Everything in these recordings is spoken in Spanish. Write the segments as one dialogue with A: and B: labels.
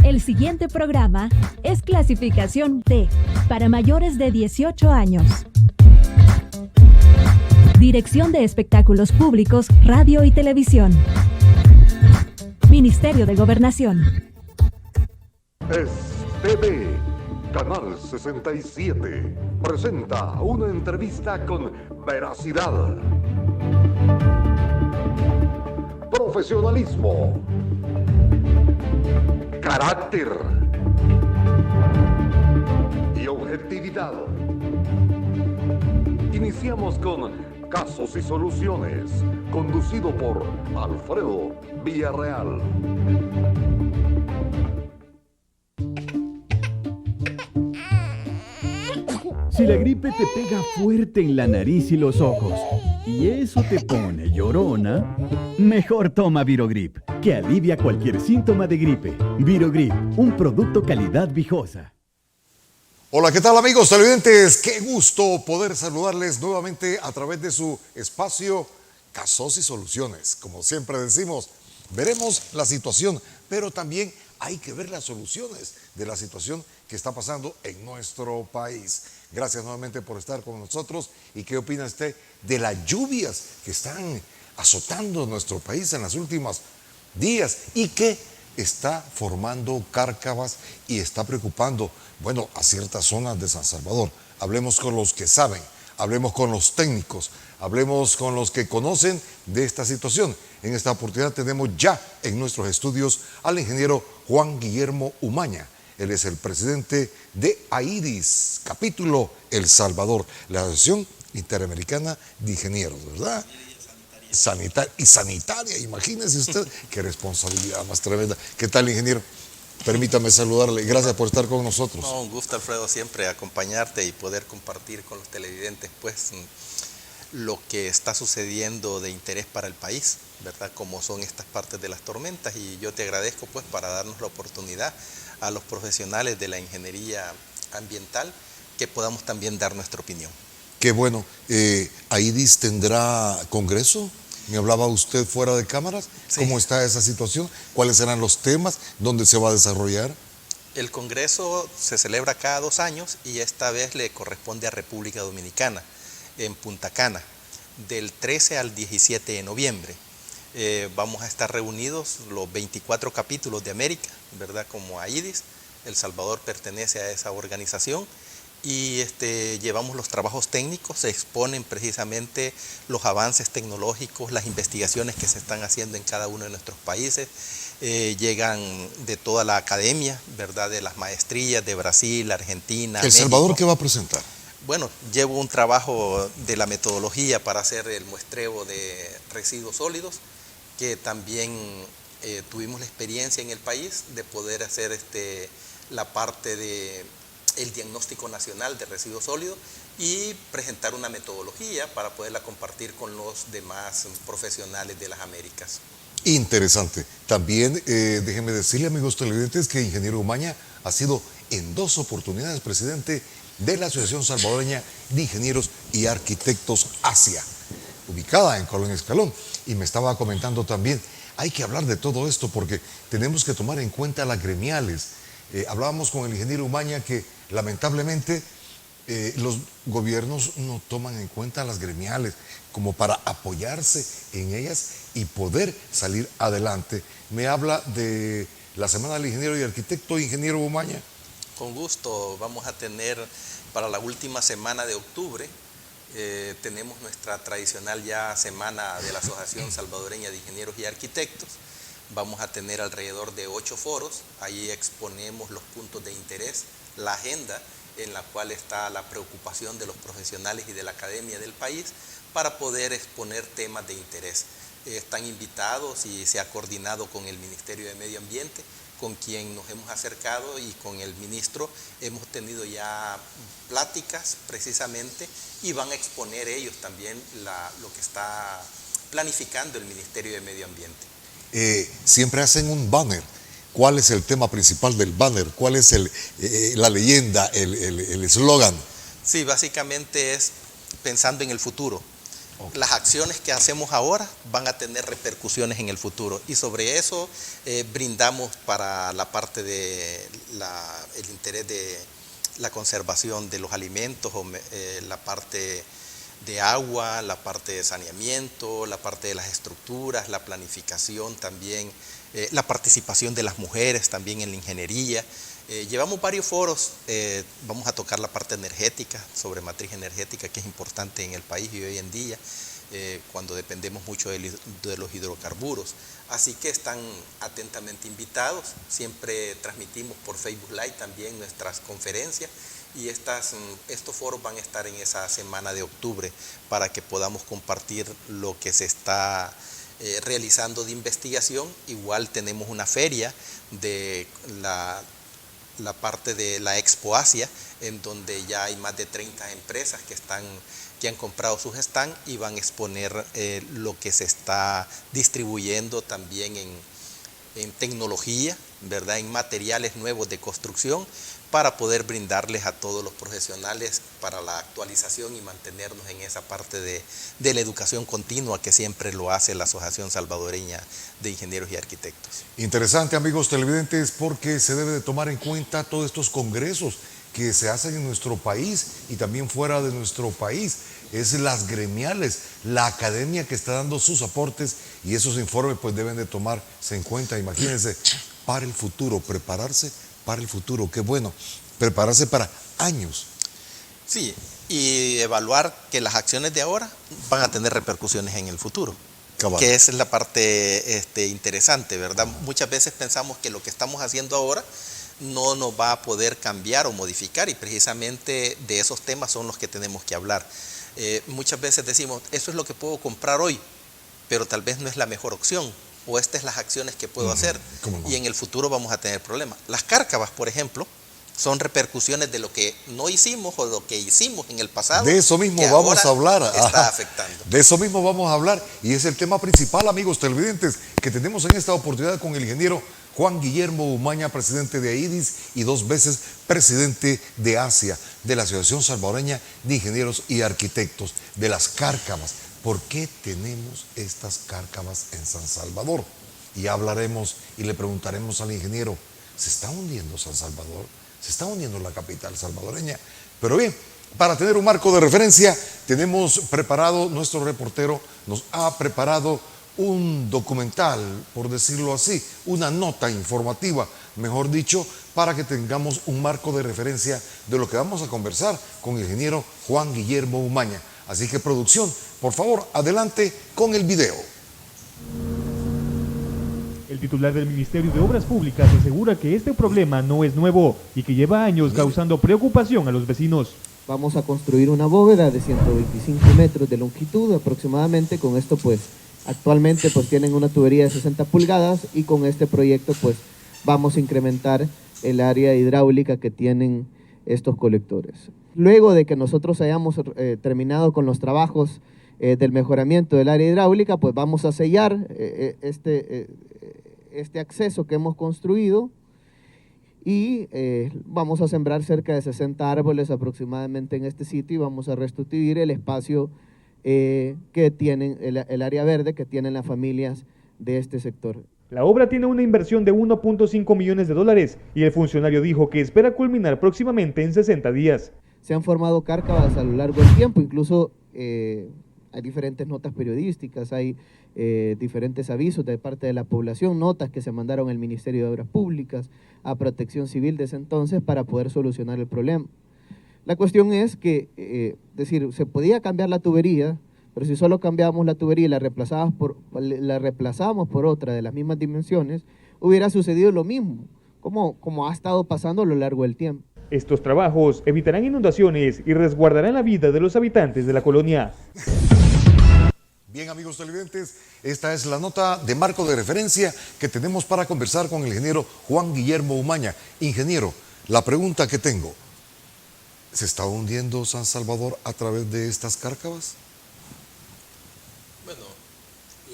A: El siguiente programa es clasificación D, para mayores de 18 años. Dirección de Espectáculos Públicos, Radio y Televisión. Ministerio de Gobernación.
B: Es TV, Canal 67, presenta una entrevista con veracidad, profesionalismo, carácter y objetividad. Iniciamos con Casos y Soluciones, conducido por Alfredo Villarreal.
C: Si la gripe te pega fuerte en la nariz y los ojos, y eso te pone llorona, mejor toma Virogrip, que alivia cualquier síntoma de gripe. Virogrip, un producto calidad Vijosa.
D: Hola, ¿qué tal amigos televidentes? Qué gusto poder saludarles nuevamente a través de su espacio Casos y Soluciones. Como siempre decimos, veremos la situación, pero también hay que ver las soluciones de la situación que está pasando en nuestro país. Gracias nuevamente por estar con nosotros. ¿Y qué opina usted de las lluvias que están azotando nuestro país en los últimos días y que está formando cárcavas y está preocupando, bueno, a ciertas zonas de San Salvador? Hablemos con los que saben, hablemos con los técnicos, hablemos con los que conocen de esta situación. En esta oportunidad tenemos ya en nuestros estudios al ingeniero Juan Guillermo Umaña. Él es el presidente de AIDIS, capítulo El Salvador, la Asociación Interamericana de Ingenieros, ¿verdad? Sanitaria, imagínese usted, qué responsabilidad más tremenda. ¿Qué tal, ingeniero? Permítame saludarle, gracias por estar con nosotros.
E: No, un gusto, Alfredo, siempre acompañarte y poder compartir con los televidentes, pues, lo que está sucediendo de interés para el país, ¿verdad? Como son estas partes de las tormentas, y yo te agradezco, pues, para darnos la oportunidad a los profesionales de la ingeniería ambiental que podamos también dar nuestra opinión.
D: Qué bueno. ¿AIDIS tendrá congreso? Me hablaba usted fuera de cámaras. Sí. ¿Cómo está esa situación? ¿Cuáles serán los temas? ¿Dónde se va a desarrollar?
E: El congreso se celebra cada 2 años y esta vez le corresponde a República Dominicana, en Punta Cana, del 13 al 17 de noviembre. Vamos a estar reunidos los 24 capítulos de América, ¿verdad? Como AIDIS. El Salvador pertenece a esa organización. Y llevamos los trabajos técnicos, se exponen precisamente los avances tecnológicos, las investigaciones que se están haciendo en cada uno de nuestros países. Llegan de toda la academia, ¿verdad? De las maestrías de Brasil, Argentina,
D: ¿El Salvador qué va a presentar?
E: Bueno, llevo un trabajo de la metodología para hacer el muestreo de residuos sólidos, que también tuvimos la experiencia en el país de poder hacer la parte de el diagnóstico nacional de residuos sólidos y presentar una metodología para poderla compartir con los demás profesionales de las Américas.
D: Interesante. También déjenme decirle, amigos televidentes, que ingeniero Umaña ha sido en 2 oportunidades presidente de la Asociación Salvadoreña de Ingenieros y Arquitectos ASIA, ubicada en Colón Escalón. Y me estaba comentando también, hay que hablar de todo esto porque tenemos que tomar en cuenta las gremiales. Hablábamos con el ingeniero Umaña que lamentablemente los gobiernos no toman en cuenta las gremiales como para apoyarse en ellas y poder salir adelante. Me habla de la Semana del Ingeniero y Arquitecto, ingeniero Umaña.
E: Con gusto, vamos a tener para la última semana de octubre, tenemos nuestra tradicional ya semana de la Asociación Salvadoreña de Ingenieros y Arquitectos. Vamos a tener alrededor de 8 foros, ahí exponemos los puntos de interés, la agenda en la cual está la preocupación de los profesionales y de la academia del país para poder exponer temas de interés. Están invitados y se ha coordinado con el Ministerio de Medio Ambiente, con quien nos hemos acercado, y con el ministro hemos tenido ya pláticas precisamente, y van a exponer ellos también lo que está planificando el Ministerio de Medio Ambiente.
D: Siempre hacen un banner. ¿Cuál es el tema principal del banner? ¿Cuál es la leyenda, el eslogan?
E: Sí, básicamente es pensando en el futuro. las acciones que hacemos ahora van a tener repercusiones en el futuro, y sobre eso brindamos para la parte de el interés de la conservación de los alimentos, la parte de agua, la parte de saneamiento, la parte de las estructuras, la planificación también, la participación de las mujeres también en la ingeniería. Llevamos varios foros, vamos a tocar la parte energética, sobre matriz energética, que es importante en el país y hoy en día, cuando dependemos mucho de los hidrocarburos. Así que están atentamente invitados. Siempre transmitimos por Facebook Live también nuestras conferencias, y estos foros van a estar en esa semana de octubre para que podamos compartir lo que se está realizando de investigación. Igual tenemos una feria de la parte de la Expo Asia, en donde ya hay más de 30 empresas que han comprado sus stands y van a exponer lo que se está distribuyendo también en tecnología, ¿verdad? En materiales nuevos de construcción, para poder brindarles a todos los profesionales para la actualización y mantenernos en esa parte de la educación continua que siempre lo hace la Asociación Salvadoreña de Ingenieros y Arquitectos.
D: Interesante, amigos televidentes, porque se debe de tomar en cuenta todos estos congresos que se hacen en nuestro país y también fuera de nuestro país. Es las gremiales, la academia que está dando sus aportes, y esos informes pues deben de tomarse en cuenta. Imagínense, para el futuro, prepararse para el futuro, qué bueno, prepararse para años.
E: Sí, y evaluar que las acciones de ahora van a tener repercusiones en el futuro. Cabal. Que esa es la parte interesante, ¿verdad? Muchas veces pensamos que lo que estamos haciendo ahora no nos va a poder cambiar o modificar, y precisamente de esos temas son los que tenemos que hablar. Muchas veces decimos, eso es lo que puedo comprar hoy, pero tal vez no es la mejor opción, o estas son las acciones que puedo hacer, y en el futuro vamos a tener problemas. Las cárcavas, por ejemplo, son repercusiones de lo que no hicimos o lo que hicimos en el pasado.
D: De eso mismo vamos a hablar.
E: Está afectando.
D: De eso mismo vamos a hablar, y es el tema principal, amigos televidentes, que tenemos en esta oportunidad con el ingeniero Juan Guillermo Umaña, presidente de AIDIS y 2 veces presidente de ASIA, de la Asociación Salvadoreña de Ingenieros y Arquitectos, de las cárcavas. ¿Por qué tenemos estas cárcavas en San Salvador? Y hablaremos y le preguntaremos al ingeniero, ¿se está hundiendo San Salvador? ¿Se está hundiendo la capital salvadoreña? Pero bien, para tener un marco de referencia, tenemos preparado, nuestro reportero nos ha preparado un documental, por decirlo así, una nota informativa, mejor dicho, para que tengamos un marco de referencia de lo que vamos a conversar con el ingeniero Juan Guillermo Umaña. Así que, producción, por favor, adelante con el video.
F: El titular del Ministerio de Obras Públicas asegura que este problema no es nuevo y que lleva años causando preocupación a los vecinos.
G: Vamos a construir una bóveda de 125 metros de longitud aproximadamente. Con esto pues actualmente pues tienen una tubería de 60 pulgadas, y con este proyecto pues vamos a incrementar el área hidráulica que tienen estos colectores. Luego de que nosotros hayamos terminado con los trabajos del mejoramiento del área hidráulica, pues vamos a sellar este acceso que hemos construido, y vamos a sembrar cerca de 60 árboles aproximadamente en este sitio, y vamos a restituir el espacio que tienen, el área verde que tienen las familias de este sector.
F: La obra tiene una inversión de 1.5 millones de dólares y el funcionario dijo que espera culminar próximamente en 60 días.
G: Se han formado cárcavas a lo largo del tiempo, incluso hay diferentes notas periodísticas, hay diferentes avisos de parte de la población, notas que se mandaron al Ministerio de Obras Públicas, a Protección Civil de ese entonces, para poder solucionar el problema. La cuestión es que, se podía cambiar la tubería, pero si solo cambiábamos la tubería y la reemplazábamos por otra de las mismas dimensiones, hubiera sucedido lo mismo, como ha estado pasando a lo largo del tiempo.
F: Estos trabajos evitarán inundaciones y resguardarán la vida de los habitantes de la colonia.
D: Bien, amigos televidentes, esta es la nota de marco de referencia que tenemos para conversar con el ingeniero Juan Guillermo Umaña. Ingeniero, la pregunta que tengo, ¿se está hundiendo San Salvador a través de estas cárcavas?
E: Bueno,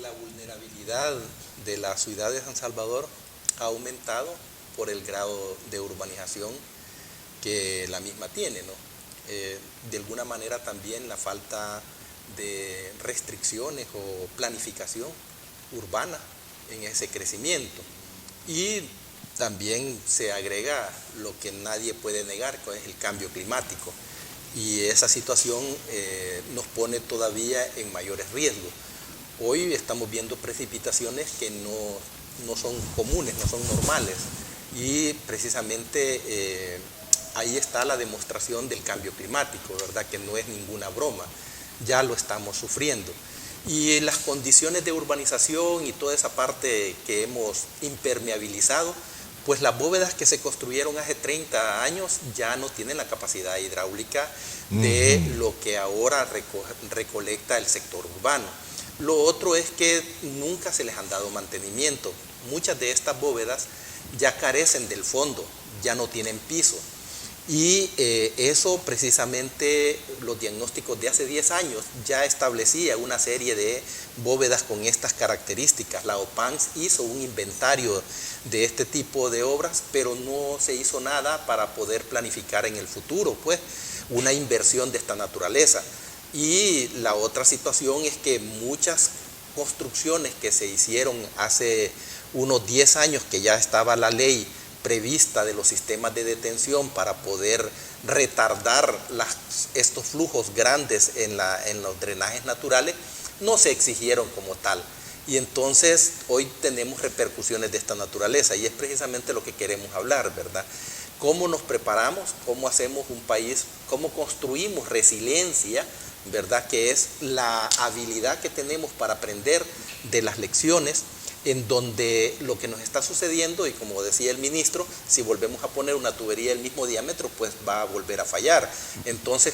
E: la vulnerabilidad de la ciudad de San Salvador ha aumentado por el grado de urbanización que la misma tiene, ¿no? De alguna manera también la falta de restricciones o planificación urbana en ese crecimiento. Y también se agrega lo que nadie puede negar, que es el cambio climático. Y esa situación nos pone todavía en mayores riesgos. Hoy estamos viendo precipitaciones que no son comunes, no son normales. Y precisamente ahí está la demostración del cambio climático, ¿verdad? Que no es ninguna broma, ya lo estamos sufriendo. Y las condiciones de urbanización y toda esa parte que hemos impermeabilizado, pues las bóvedas que se construyeron hace 30 años ya no tienen la capacidad hidráulica de lo que ahora recolecta el sector urbano. Lo otro es que nunca se les han dado mantenimiento. Muchas de estas bóvedas ya carecen del fondo, ya no tienen piso. Y eso precisamente los diagnósticos de hace 10 años ya establecía una serie de bóvedas con estas características. La OPANS hizo un inventario de este tipo de obras, pero no se hizo nada para poder planificar en el futuro, pues, una inversión de esta naturaleza. Y la otra situación es que muchas construcciones que se hicieron hace unos 10 años, que ya estaba la ley prevista de los sistemas de detención para poder retardar estos flujos grandes en los drenajes naturales, no se exigieron como tal. Y entonces hoy tenemos repercusiones de esta naturaleza y es precisamente lo que queremos hablar, ¿verdad? ¿Cómo nos preparamos? ¿Cómo hacemos un país? ¿Cómo construimos resiliencia? ¿Verdad? Que es la habilidad que tenemos para aprender de las lecciones, en donde lo que nos está sucediendo, y como decía el ministro, si volvemos a poner una tubería del mismo diámetro, pues va a volver a fallar. Entonces,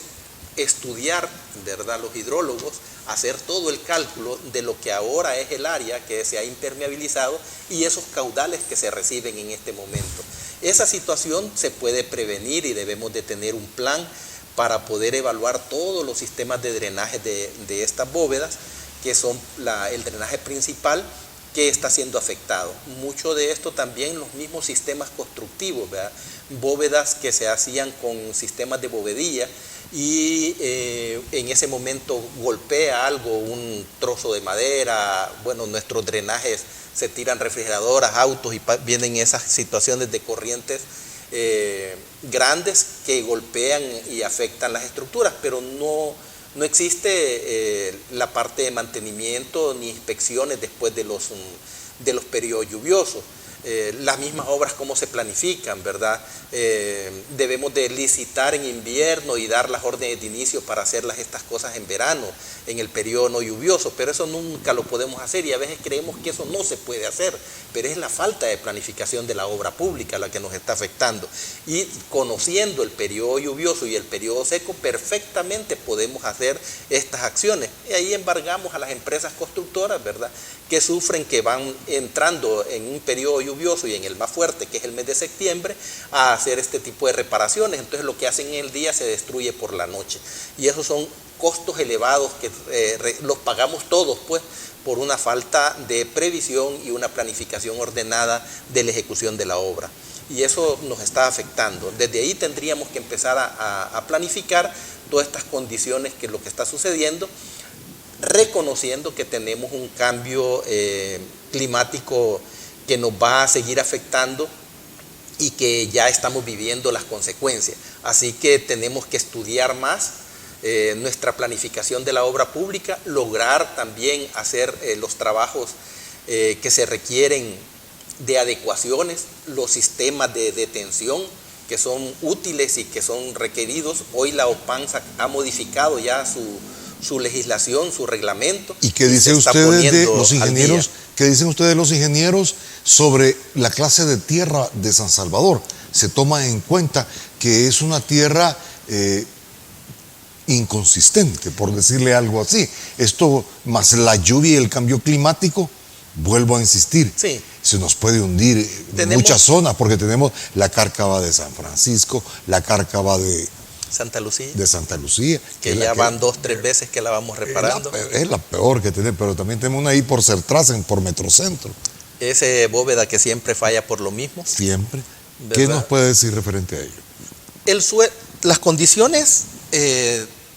E: estudiar, ¿verdad?, los hidrólogos, hacer todo el cálculo de lo que ahora es el área que se ha impermeabilizado y esos caudales que se reciben en este momento. Esa situación se puede prevenir y debemos de tener un plan para poder evaluar todos los sistemas de drenaje de estas bóvedas, que son el drenaje principal que está siendo afectado. Mucho de esto también los mismos sistemas constructivos, ¿verdad? Bóvedas que se hacían con sistemas de bovedilla y en ese momento golpea algo, un trozo de madera, bueno, nuestros drenajes se tiran refrigeradoras, autos y vienen esas situaciones de corrientes grandes que golpean y afectan las estructuras, pero no existe la parte de mantenimiento ni inspecciones después de los periodos lluviosos. Las mismas obras, cómo se planifican, ¿verdad? Debemos de licitar en invierno y dar las órdenes de inicio para hacer estas cosas en verano, en el periodo no lluvioso, pero eso nunca lo podemos hacer y a veces creemos que eso no se puede hacer, pero es la falta de planificación de la obra pública la que nos está afectando. Y conociendo el periodo lluvioso y el periodo seco, perfectamente podemos hacer estas acciones. Y ahí embargamos a las empresas constructoras, ¿verdad?, que sufren, que van entrando en un periodo lluvioso y en el más fuerte, que es el mes de septiembre, a hacer este tipo de reparaciones. Entonces lo que hacen en el día se destruye por la noche. Y esos son costos elevados que los pagamos todos, pues, por una falta de previsión y una planificación ordenada de la ejecución de la obra. Y eso nos está afectando. Desde ahí tendríamos que empezar a planificar todas estas condiciones, que es lo que está sucediendo, reconociendo que tenemos un cambio climático que nos va a seguir afectando y que ya estamos viviendo las consecuencias. Así que tenemos que estudiar más nuestra planificación de la obra pública, lograr también hacer los trabajos que se requieren de adecuaciones, los sistemas de detención que son útiles y que son requeridos. Hoy la OPANS ha modificado ya su legislación, su reglamento.
D: ¿Y qué dicen ustedes de los ingenieros? ¿Qué dicen ustedes los ingenieros sobre la clase de tierra de San Salvador? Se toma en cuenta que es una tierra inconsistente, por decirle algo así. Esto más la lluvia y el cambio climático, vuelvo a insistir,
E: sí,
D: se nos puede hundir muchas zonas, porque tenemos la cárcava de San Francisco, la cárcava de
E: Santa Lucía.
D: De Santa Lucía.
E: Que ya van 2 o 3 veces que la vamos reparando.
D: Es la peor que tenemos, pero también tenemos una ahí por Sertrasen, por Metrocentro.
E: Ese bóveda que siempre falla por lo mismo.
D: Siempre. ¿Verdad? ¿Qué nos puede decir referente a ello?
E: Las condiciones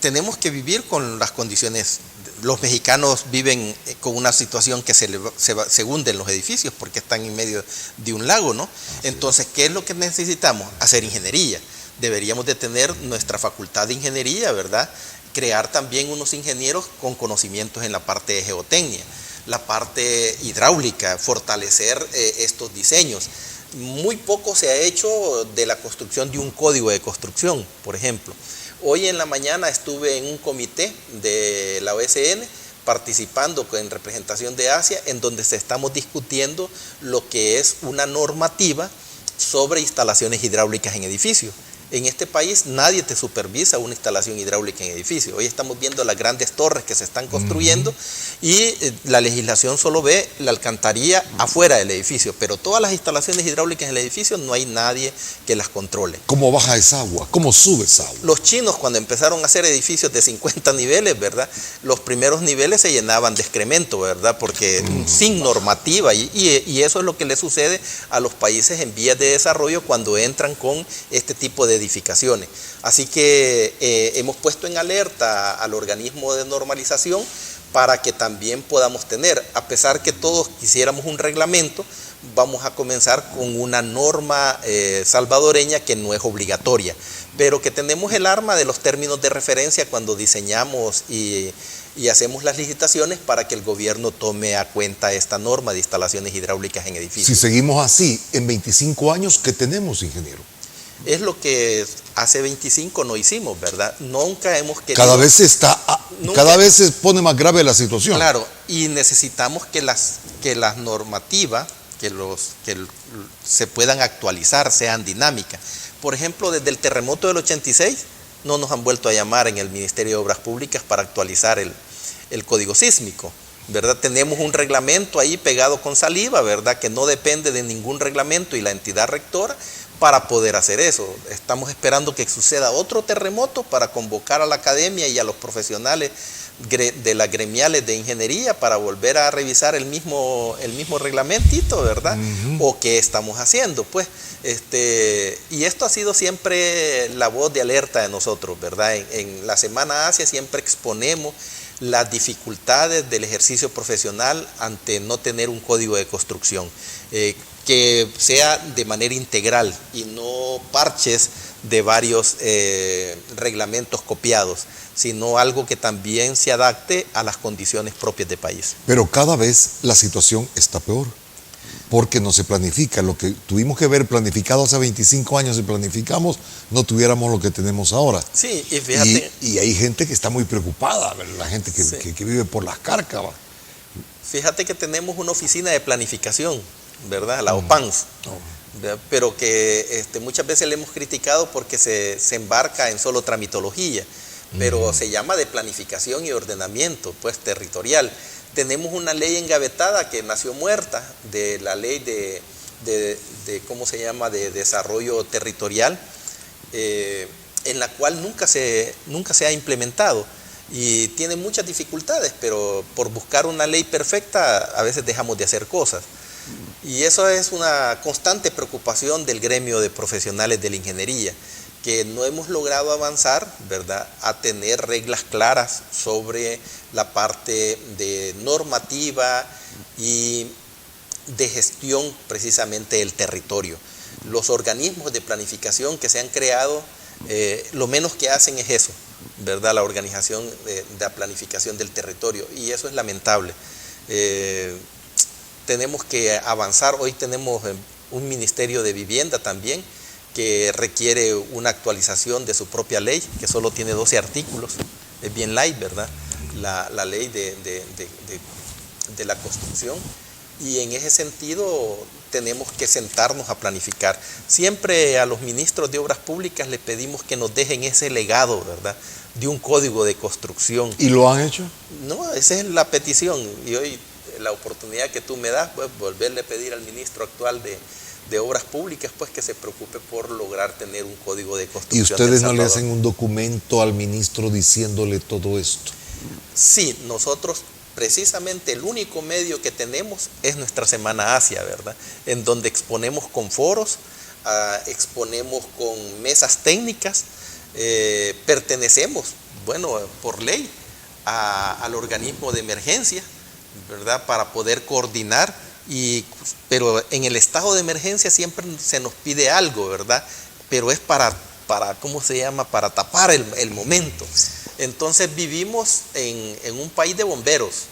E: tenemos que vivir con las condiciones. Los mexicanos viven con una situación que se hunden los edificios porque están en medio de un lago, ¿no? Entonces, ¿qué es lo que necesitamos? Hacer ingeniería. Deberíamos de tener nuestra facultad de ingeniería, ¿verdad? Crear también unos ingenieros con conocimientos en la parte de geotecnia, la parte hidráulica, fortalecer estos diseños. Muy poco se ha hecho de la construcción de un código de construcción, por ejemplo. Hoy en la mañana estuve en un comité de la OSN participando en representación de Asia, en donde estamos discutiendo lo que es una normativa sobre instalaciones hidráulicas en edificios. En este país nadie te supervisa una instalación hidráulica en edificio. Hoy estamos viendo las grandes torres que se están construyendo y la legislación solo ve la alcantarilla afuera del edificio, pero todas las instalaciones hidráulicas en el edificio no hay nadie que las controle.
D: ¿Cómo baja esa agua? ¿Cómo sube esa agua?
E: Los chinos, cuando empezaron a hacer edificios de 50 niveles, ¿verdad? Los primeros niveles se llenaban de excremento, ¿verdad? Porque sin normativa, y eso es lo que le sucede a los países en vías de desarrollo cuando entran con este tipo de edificaciones. Así que hemos puesto en alerta al organismo de normalización para que también podamos tener, a pesar que todos quisiéramos un reglamento, vamos a comenzar con una norma salvadoreña que no es obligatoria, pero que tenemos el arma de los términos de referencia cuando diseñamos y hacemos las licitaciones para que el gobierno tome a cuenta esta norma de instalaciones hidráulicas en edificios.
D: Si seguimos así, en 25 años, ¿qué tenemos, ingeniero?
E: Es lo que hace 25 no hicimos, ¿verdad? Nunca hemos querido...
D: Cada vez se pone más grave la situación.
E: Claro, y necesitamos que las normativas que se puedan actualizar, sean dinámicas. Por ejemplo, desde el terremoto del 86 no nos han vuelto a llamar en el Ministerio de Obras Públicas para actualizar el código sísmico, ¿verdad? Tenemos un reglamento ahí pegado con saliva, ¿verdad? Que no depende de ningún reglamento y la entidad rectora para poder hacer eso. Estamos esperando que suceda otro terremoto para convocar a la academia y a los profesionales de las gremiales de ingeniería para volver a revisar el mismo reglamentito, ¿verdad? O qué estamos haciendo, pues. Y esto ha sido siempre la voz de alerta de nosotros, ¿verdad? En la Semana Asia siempre exponemos las dificultades del ejercicio profesional ante no tener un código de construcción, que sea de manera integral y no parches de varios reglamentos copiados, sino algo que también se adapte a las condiciones propias del país.
D: Pero cada vez la situación está peor, porque no se planifica. Lo que tuvimos que ver planificado hace 25 años, si planificamos, no tuviéramos lo que tenemos ahora.
E: Sí, y fíjate...
D: Y hay gente que está muy preocupada, la gente que vive por las cárcavas.
E: Fíjate que tenemos una oficina de planificación, ¿verdad? La OPANS. Pero que muchas veces le hemos criticado porque se embarca en solo tramitología, pero se llama de planificación y ordenamiento, pues territorial. Tenemos una ley engavetada que nació muerta, de la ley de ¿cómo se llama?, de desarrollo territorial, en la cual nunca se ha implementado y tiene muchas dificultades, pero por buscar una ley perfecta a veces dejamos de hacer cosas. Y eso es una constante preocupación del gremio de profesionales de la ingeniería, que no hemos logrado avanzar, ¿verdad?, a tener reglas claras sobre la parte de normativa y de gestión precisamente del territorio. Los organismos de planificación que se han creado, lo menos que hacen es eso, ¿verdad?, la organización de la planificación del territorio, y eso es lamentable. Tenemos que avanzar. Hoy tenemos un Ministerio de Vivienda también que requiere una actualización de su propia ley, que solo tiene 12 artículos, es bien light, ¿verdad?, la ley de la construcción, y en ese sentido tenemos que sentarnos a planificar. Siempre a los ministros de Obras Públicas les pedimos que nos dejen ese legado, ¿verdad?, de un código de construcción.
D: ¿Y lo han hecho?
E: No, esa es la petición, y hoy la oportunidad que tú me das, pues volverle a pedir al ministro actual de Obras Públicas, pues que se preocupe por lograr tener un código de construcción.
D: ¿Y ustedes no le hacen un documento al ministro diciéndole todo esto?
E: Sí, nosotros precisamente el único medio que tenemos es nuestra Semana Asia, ¿verdad?, en donde exponemos con foros, exponemos con mesas técnicas, pertenecemos bueno, por ley, al organismo de emergencia, ¿verdad? Para poder coordinar, pero en el estado de emergencia siempre se nos pide algo, ¿verdad? Pero es para ¿cómo se llama? Para tapar el momento. Entonces vivimos en un país de bomberos,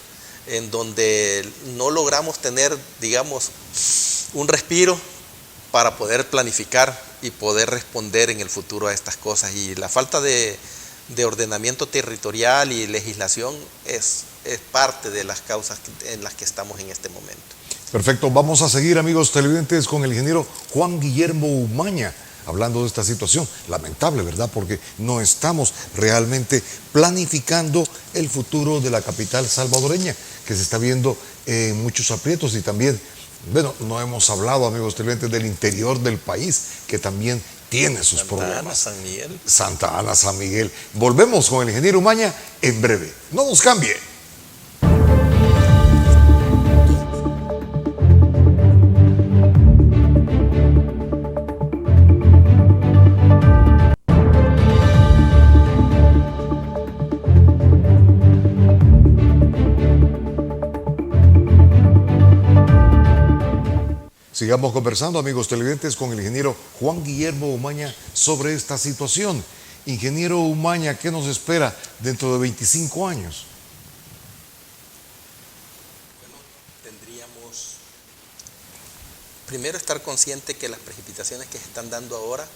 E: en donde no logramos tener, digamos, un respiro para poder planificar y poder responder en el futuro a estas cosas. Y la falta de ordenamiento territorial y legislación es parte de las causas en las que estamos en este momento.
D: Perfecto, vamos a seguir, amigos televidentes, con el ingeniero Juan Guillermo Umaña, hablando de esta situación. Lamentable, ¿verdad? Porque no estamos realmente planificando el futuro de la capital salvadoreña, que se está viendo en muchos aprietos. Y también, bueno, no hemos hablado, amigos televidentes, del interior del país, que también tiene sus problemas.
E: Santa Ana, San Miguel.
D: Santa Ana, San Miguel. Volvemos con el ingeniero Umaña en breve. No nos cambie. Sigamos conversando, amigos televidentes, con el ingeniero Juan Guillermo Umaña sobre esta situación. Ingeniero Umaña, ¿qué nos espera dentro de 25 años?
E: Bueno, tendríamos primero estar consciente que las precipitaciones que se están dando ahora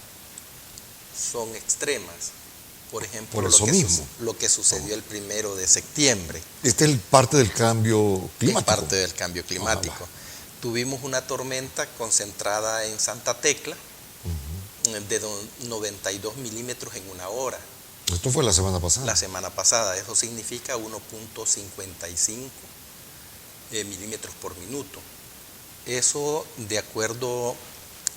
E: son extremas. Por ejemplo,
D: Por eso mismo.
E: Lo que sucedió el 1 de septiembre.
D: Esta es parte del cambio climático.
E: Es parte del cambio climático.
D: Ojalá.
E: Tuvimos una tormenta concentrada en Santa Tecla de 92 milímetros en una hora.
D: Esto fue la semana pasada.
E: La semana pasada, eso significa 1.55 milímetros por minuto. Eso, de acuerdo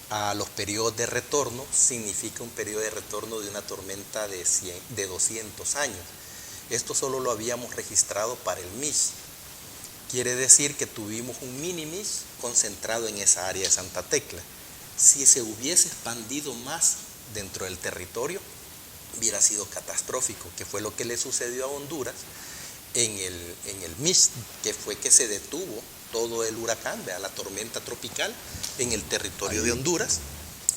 E: a los periodos de retorno, significa un periodo de retorno de una tormenta de 200 años. Esto solo lo habíamos registrado para el MIS. Quiere decir que tuvimos un mini MIS concentrado en esa área de Santa Tecla. Si se hubiese expandido más dentro del territorio, hubiera sido catastrófico, que fue lo que le sucedió a Honduras en el MIS, que fue que se detuvo todo el huracán, la tormenta tropical en el territorio de Honduras,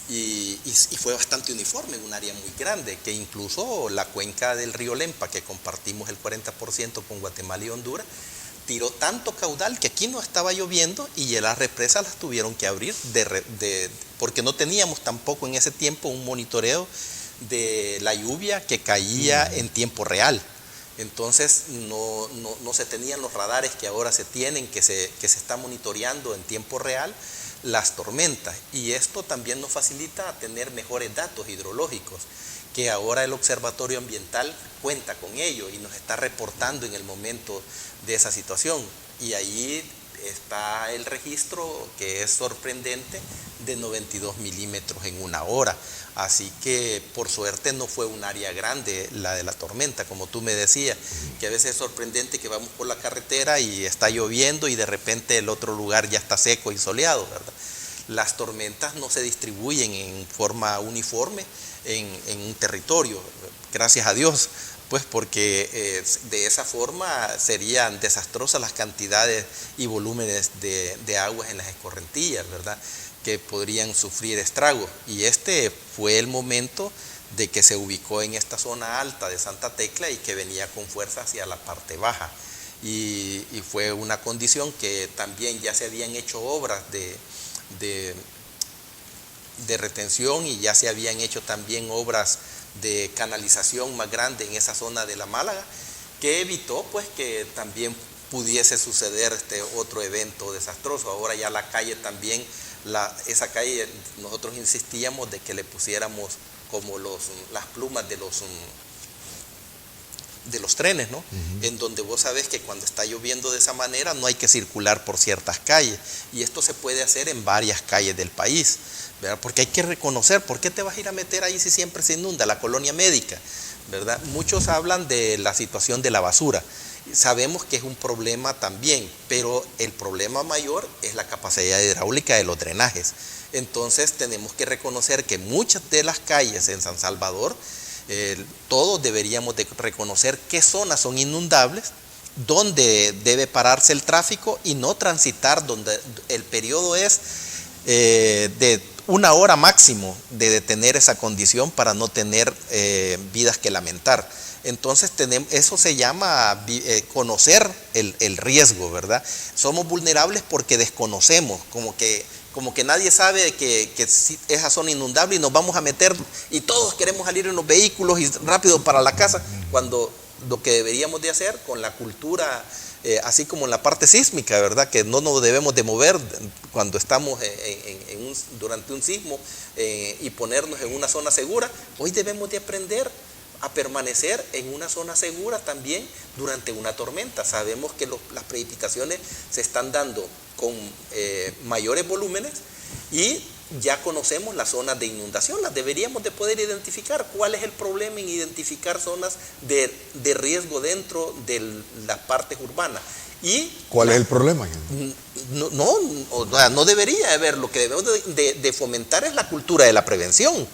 E: y fue bastante uniforme, un área muy grande, que incluso la cuenca del río Lempa, que compartimos el 40% con Guatemala y Honduras, tiró tanto caudal que aquí no estaba lloviendo y las represas las tuvieron que abrir porque no teníamos tampoco en ese tiempo un monitoreo de la lluvia que caía en tiempo real. Entonces no se tenían los radares que ahora se tienen, que se está monitoreando en tiempo real las tormentas. Y esto también nos facilita tener mejores datos hidrológicos, que ahora el Observatorio Ambiental cuenta con ello y nos está reportando en el momento de esa situación. Y ahí está el registro, que es sorprendente, de 92 milímetros en una hora. Así que por suerte no fue un área grande la de la tormenta, como tú me decías, que a veces es sorprendente que vamos por la carretera y está lloviendo y de repente el otro lugar ya está seco y soleado, ¿verdad? Las tormentas no se distribuyen en forma uniforme en un territorio, gracias a Dios, pues porque de esa forma serían desastrosas las cantidades y volúmenes de aguas en las escorrentías, ¿verdad?, que podrían sufrir estragos. Y este fue el momento de que se ubicó en esta zona alta de Santa Tecla y que venía con fuerza hacia la parte baja. Y fue una condición que también ya se habían hecho obras de retención y ya se habían hecho también obras de canalización más grande en esa zona de la Málaga, que evitó pues que también pudiese suceder este otro evento desastroso. Ahora ya la calle también, esa calle nosotros insistíamos de que le pusiéramos como las plumas de los trenes, ¿no? En donde vos sabés que cuando está lloviendo de esa manera no hay que circular por ciertas calles, y esto se puede hacer en varias calles del país, ¿verdad? Porque hay que reconocer, ¿por qué te vas a ir a meter ahí si siempre se inunda? La colonia médica, ¿verdad? Muchos hablan de la situación de la basura. Sabemos que es un problema también, pero el problema mayor es la capacidad hidráulica de los drenajes. Entonces tenemos que reconocer que muchas de las calles en San Salvador Todos deberíamos de reconocer qué zonas son inundables, dónde debe pararse el tráfico y no transitar donde el periodo es de 1 hora máximo de detener esa condición para no tener vidas que lamentar. Entonces eso se llama conocer el riesgo, ¿verdad? Somos vulnerables porque desconocemos, como que nadie sabe que esa zona inundable y nos vamos a meter y todos queremos salir en los vehículos y rápido para la casa, cuando lo que deberíamos de hacer con la cultura, así como en la parte sísmica, ¿verdad? Que no nos debemos de mover cuando estamos durante un sismo y ponernos en una zona segura. Hoy debemos de aprender a permanecer en una zona segura también durante una tormenta. Sabemos que las precipitaciones se están dando con mayores volúmenes y ya conocemos las zonas de inundación, las deberíamos de poder identificar. ¿Cuál es el problema en identificar zonas de riesgo dentro de las partes urbanas?
D: ¿Cuál es el problema?
E: No debería haber. Lo que debemos de fomentar es la cultura de la prevención,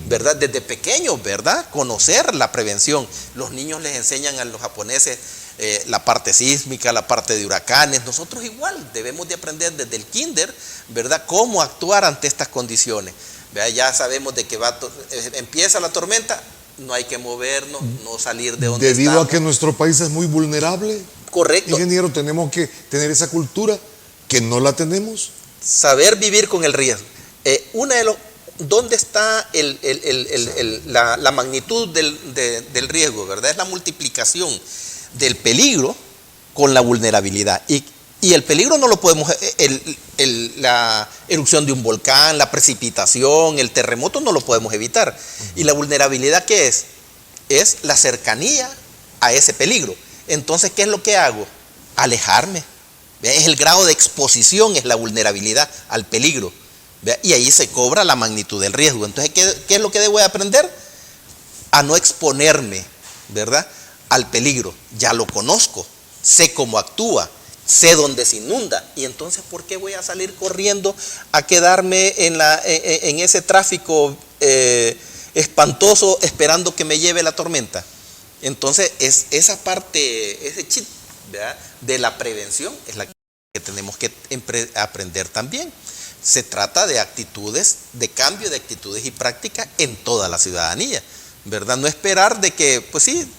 E: ¿verdad? Desde pequeños, ¿verdad? Conocer la prevención. Los niños les enseñan a los japoneses la parte sísmica, la parte de huracanes. Nosotros igual debemos de aprender desde el kinder, ¿verdad? Cómo actuar ante estas condiciones. ¿Verdad? Ya sabemos de que empieza la tormenta, no hay que movernos, no salir de donde
D: Debido
E: estamos.
D: a que nuestro país es muy vulnerable.
E: Correcto.
D: Ingeniero, tenemos que tener esa cultura que no la tenemos.
E: Saber vivir con el riesgo. ¿Dónde está la magnitud del riesgo, ¿verdad? Es la multiplicación del peligro con la vulnerabilidad. Y el peligro no lo podemos, la erupción de un volcán, la precipitación, el terremoto no lo podemos evitar. Y la vulnerabilidad, ¿qué es? Es la cercanía a ese peligro. Entonces, ¿qué es lo que hago? Alejarme. Es el grado de exposición, es la vulnerabilidad al peligro. Y ahí se cobra la magnitud del riesgo. Entonces, ¿qué es lo que debo de aprender? A no exponerme, ¿verdad?, al peligro. Ya lo conozco, sé cómo actúa, sé dónde se inunda. Y entonces, ¿por qué voy a salir corriendo a quedarme en ese tráfico espantoso esperando que me lleve la tormenta? Entonces, esa parte, ese chip, ¿verdad?, de la prevención es la que tenemos que aprender también. Se trata de actitudes, de cambio de actitudes y prácticas en toda la ciudadanía, ¿verdad? No esperar de que, pues sí,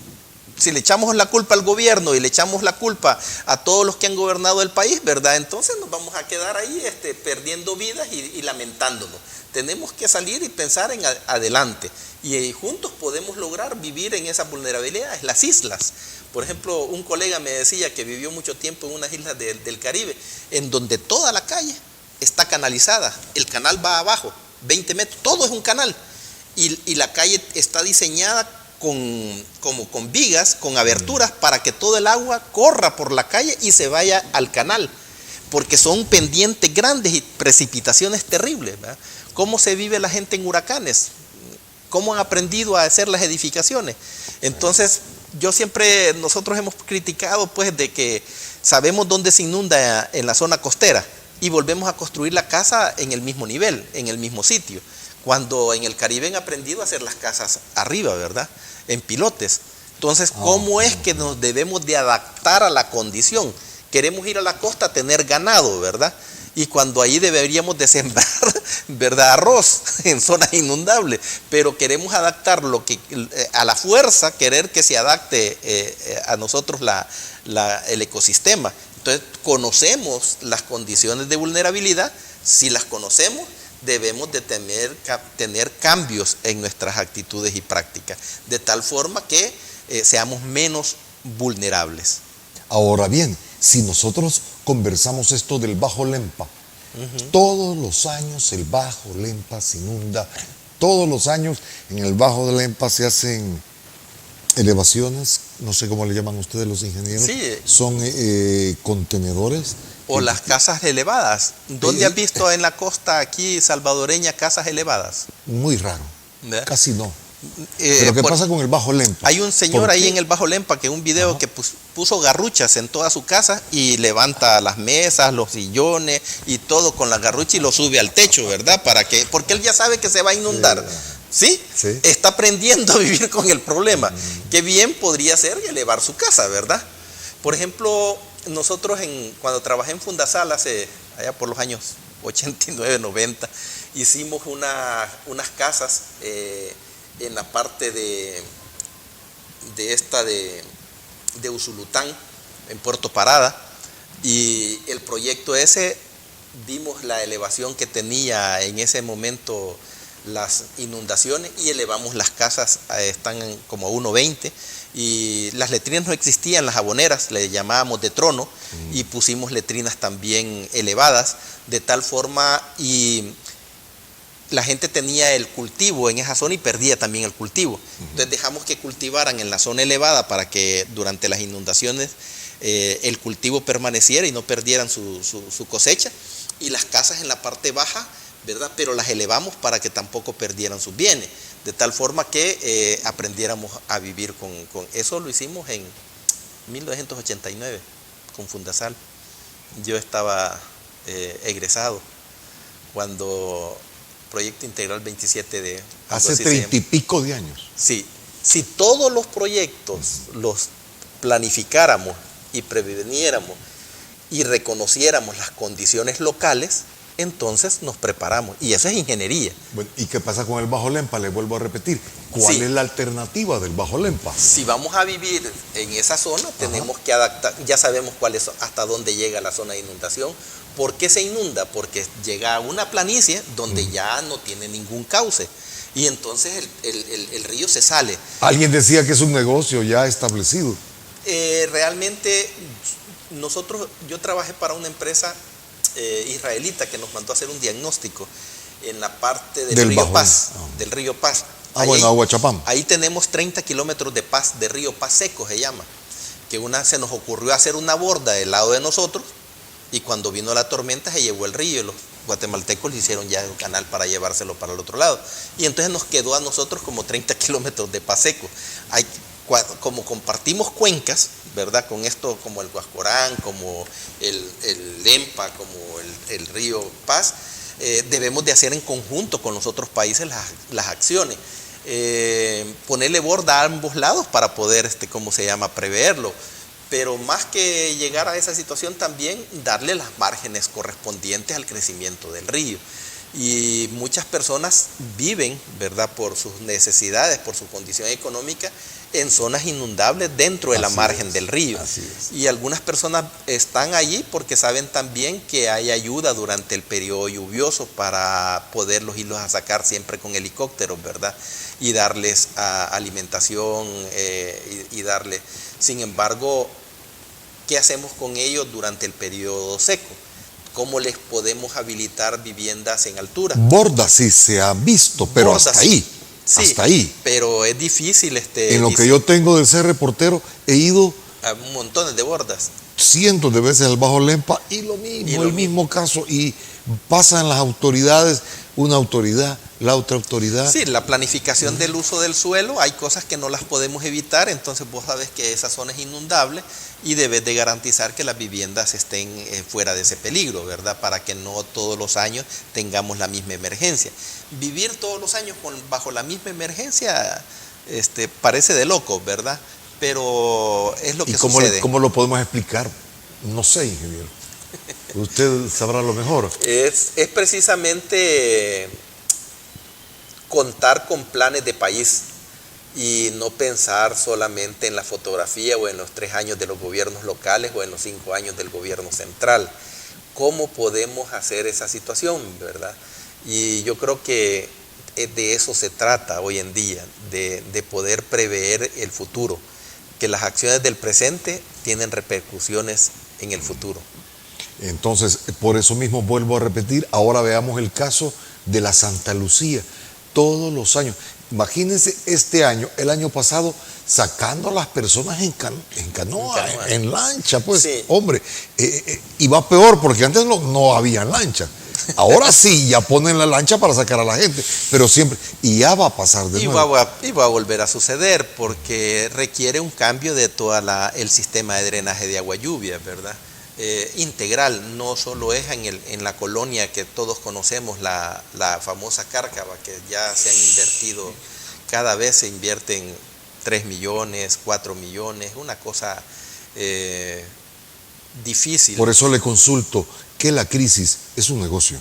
E: si le echamos la culpa al gobierno y le echamos la culpa a todos los que han gobernado el país, ¿verdad? Entonces nos vamos a quedar ahí perdiendo vidas y lamentándonos. Tenemos que salir y pensar en adelante. Y juntos podemos lograr vivir en esa vulnerabilidad, en las islas. Por ejemplo, un colega me decía que vivió mucho tiempo en unas islas del Caribe, en donde toda la calle está canalizada. El canal va abajo, 20 metros, todo es un canal. Y la calle está diseñada con vigas, con aberturas para que todo el agua corra por la calle y se vaya al canal, porque son pendientes grandes y precipitaciones terribles, ¿verdad? ¿Cómo se vive la gente en huracanes? ¿Cómo han aprendido a hacer las edificaciones? Entonces, nosotros hemos criticado pues de que sabemos dónde se inunda en la zona costera y volvemos a construir la casa en el mismo nivel, en el mismo sitio, cuando en el Caribe han aprendido a hacer las casas arriba, ¿verdad?, en pilotes. Entonces, ¿cómo es que nos debemos de adaptar a la condición? Queremos ir a la costa a tener ganado, ¿verdad? Y cuando ahí deberíamos de sembrar, ¿verdad?, arroz en zonas inundables, pero queremos adaptar a la fuerza, querer que se adapte a nosotros el ecosistema. Entonces, conocemos las condiciones de vulnerabilidad. Si las conocemos, debemos de tener cambios en nuestras actitudes y prácticas, de tal forma que seamos menos vulnerables.
D: Ahora bien, si nosotros conversamos esto del Bajo Lempa, todos los años el Bajo Lempa se inunda, todos los años en el Bajo Lempa se hacen elevaciones, no sé cómo le llaman ustedes los ingenieros,
E: sí,
D: son contenedores. O
E: las casas elevadas. ¿Dónde has visto en la costa aquí salvadoreña casas elevadas?
D: Muy raro, ¿verdad? Casi no.
E: Pero
D: ¿qué pasa con el Bajo Lempa?
E: Hay un señor ahí en el Bajo Lempa que un video que puso garruchas en toda su casa y levanta las mesas, los sillones y todo con la garrucha y lo sube al techo, ¿verdad? Porque él ya sabe que se va a inundar. ¿Sí?
D: Sí.
E: Está aprendiendo a vivir con el problema. Qué bien podría ser elevar su casa, ¿verdad? Por ejemplo, nosotros cuando trabajé en Fundasal allá por los años 89, 90, hicimos unas casas en la parte de Usulután, en Puerto Parada, y el proyecto ese, vimos la elevación que tenía en ese momento las inundaciones y elevamos las casas, están como a 1.20, y las letrinas no existían, las jaboneras, le llamábamos de trono, y pusimos letrinas también elevadas, de tal forma, y la gente tenía el cultivo en esa zona y perdía también el cultivo. Entonces dejamos que cultivaran en la zona elevada para que durante las inundaciones el cultivo permaneciera y no perdieran su cosecha, y las casas en la parte baja, ¿verdad? Pero las elevamos para que tampoco perdieran sus bienes, de tal forma que aprendiéramos a vivir con eso. Lo hicimos en 1989 con Fundasal. Yo estaba egresado cuando Proyecto Integral 27 de...
D: Hace 30 y pico de años.
E: Sí, si todos los proyectos los planificáramos y previniéramos y reconociéramos las condiciones locales, entonces nos preparamos. Y eso es ingeniería.
D: Bueno, ¿y qué pasa con el Bajo Lempa? Le vuelvo a repetir. ¿Cuál
E: Sí.
D: es la alternativa del Bajo Lempa?
E: Si vamos a vivir en esa zona, tenemos que adaptar. Ya sabemos hasta dónde llega la zona de inundación. ¿Por qué se inunda? Porque llega a una planicie donde ya no tiene ningún cauce. Y entonces el río se sale.
D: Alguien decía que es un negocio ya establecido.
E: Realmente, yo trabajé para una empresa israelita que nos mandó a hacer un diagnóstico en la parte del río
D: Bajo
E: Paz,
D: Lempa.
E: del río Paz.
D: Bueno, Aguachapán.
E: Ahí tenemos 30 kilómetros de paz, de río Paz seco se llama, que se nos ocurrió hacer una borda del lado de nosotros, y cuando vino la tormenta se llevó el río, y los guatemaltecos le hicieron ya un canal para llevárselo para el otro lado, y entonces nos quedó a nosotros como 30 kilómetros de paz seco. Como compartimos cuencas, ¿verdad? Con esto, como el Huascorán, como el Lempa, como el río Paz, debemos de hacer en conjunto con los otros países las acciones. Ponerle borda a ambos lados para poder, preverlo. Pero más que llegar a esa situación, también darle las márgenes correspondientes al crecimiento del río. Y muchas personas viven, ¿verdad?, por sus necesidades, por su condición económica, en zonas inundables dentro de la margen del río. Y algunas personas están allí porque saben también que hay ayuda durante el periodo lluvioso para poderlos irlos a sacar siempre con helicópteros, ¿verdad? Y darles alimentación y darles. Sin embargo, ¿qué hacemos con ellos durante el periodo seco? ¿Cómo les podemos habilitar viviendas en altura?
D: Borda sí se ha visto, pero
E: Borda,
D: hasta
E: sí.
D: ahí.
E: Sí,
D: hasta ahí.
E: Pero es difícil.
D: En lo que yo tengo de ser reportero, he ido
E: a montones de bordas.
D: cientos de veces al Bajo Lempa y lo mismo, el mismo caso, y pasan las autoridades, una autoridad, la otra autoridad.
E: Sí, la planificación del uso del suelo, hay cosas que no las podemos evitar, entonces vos sabes que esa zona es inundable y debes de garantizar que las viviendas estén fuera de ese peligro, ¿verdad? Para que no todos los años tengamos la misma emergencia. Vivir todos los años bajo la misma emergencia parece de loco, ¿verdad? Pero es lo que sucede.
D: ¿Cómo lo podemos explicar? No sé, ingeniero. Usted sabrá lo mejor.
E: Es precisamente contar con planes de país y no pensar solamente en la fotografía o en los 3 años de los gobiernos locales o en los 5 años del gobierno central. ¿Cómo podemos hacer esa situación, verdad? Y yo creo que de eso se trata hoy en día, de poder prever el futuro, que las acciones del presente tienen repercusiones en el futuro.
D: Entonces, por eso mismo vuelvo a repetir, ahora veamos el caso de la Santa Lucía. Todos los años, imagínense este año, el año pasado, sacando a las personas en canoa, en lancha, pues,
E: sí.
D: Hombre, y va peor porque antes no había lancha. Ahora sí, ya ponen la lancha para sacar a la gente, pero siempre, y ya va a pasar de nuevo.
E: Y va a volver a suceder porque requiere un cambio de todo el sistema de drenaje de agua lluvia, ¿verdad? integral, no solo es en la colonia que todos conocemos, la famosa Cárcava, que ya se han invertido, cada vez se invierten 3 millones, 4 millones, una cosa difícil.
D: Por eso le consulto que la crisis es un negocio.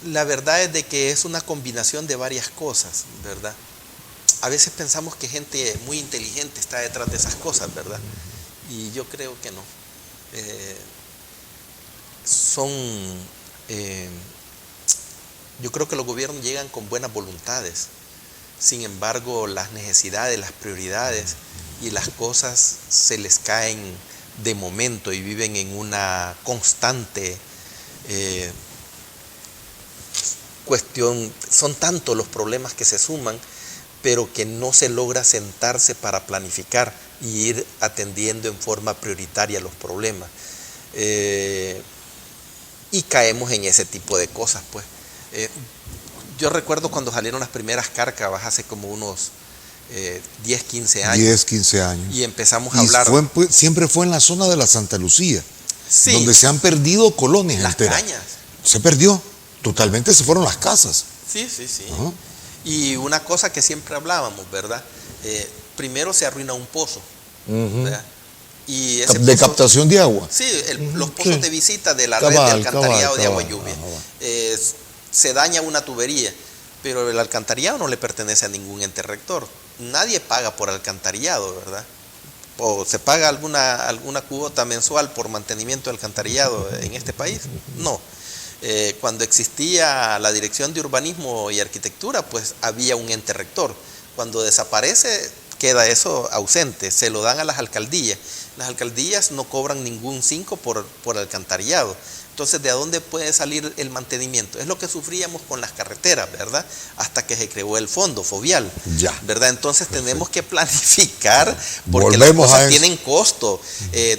E: La verdad es de que es una combinación de varias cosas, ¿verdad? A veces pensamos que gente muy inteligente está detrás de esas cosas, ¿verdad? Y yo creo que no. Yo creo que los gobiernos llegan con buenas voluntades. Sin embargo, las necesidades, las prioridades y las cosas se les caen de momento y viven en una constante cuestión. Son tantos los problemas que se suman, pero que no se logra sentarse para planificar y ir atendiendo en forma prioritaria los problemas. Y caemos en ese tipo de cosas, pues. Yo recuerdo cuando salieron las primeras Cárcavas hace como unos 10, 15 años.
D: 10, 15 años.
E: Y empezamos a hablar.
D: Siempre fue en la zona de la Santa Lucía,
E: sí,
D: donde se han perdido colonias
E: las
D: enteras.
E: cañas.
D: Se perdió, totalmente se fueron las casas.
E: Sí, sí, sí.
D: Ajá.
E: Y una cosa que siempre hablábamos, ¿verdad? Primero se arruina un pozo, ¿verdad? Y ese
D: De
E: pozo,
D: captación de agua.
E: sí, los pozos
D: Sí.
E: de visita de la
D: Cabal,
E: red de alcantarillado
D: cabal,
E: de agua
D: cabal,
E: lluvia.
D: cabal.
E: Se daña una tubería, pero el alcantarillado no le pertenece a ningún ente rector. Nadie paga por alcantarillado, ¿verdad? ¿O se paga alguna cuota mensual por mantenimiento del alcantarillado en este país? No. Cuando existía la Dirección de Urbanismo y Arquitectura, pues había un ente rector. Cuando desaparece, queda eso ausente, se lo dan a las alcaldías. Las alcaldías no cobran ningún 5 por alcantarillado. Entonces, ¿de dónde puede salir el mantenimiento? Es lo que sufríamos con las carreteras, ¿verdad? Hasta que se creó el fondo fovial,
D: Ya.
E: ¿verdad? Entonces tenemos que planificar, porque
D: Volvemos
E: las
D: a
E: cosas
D: eso.
E: tienen costo.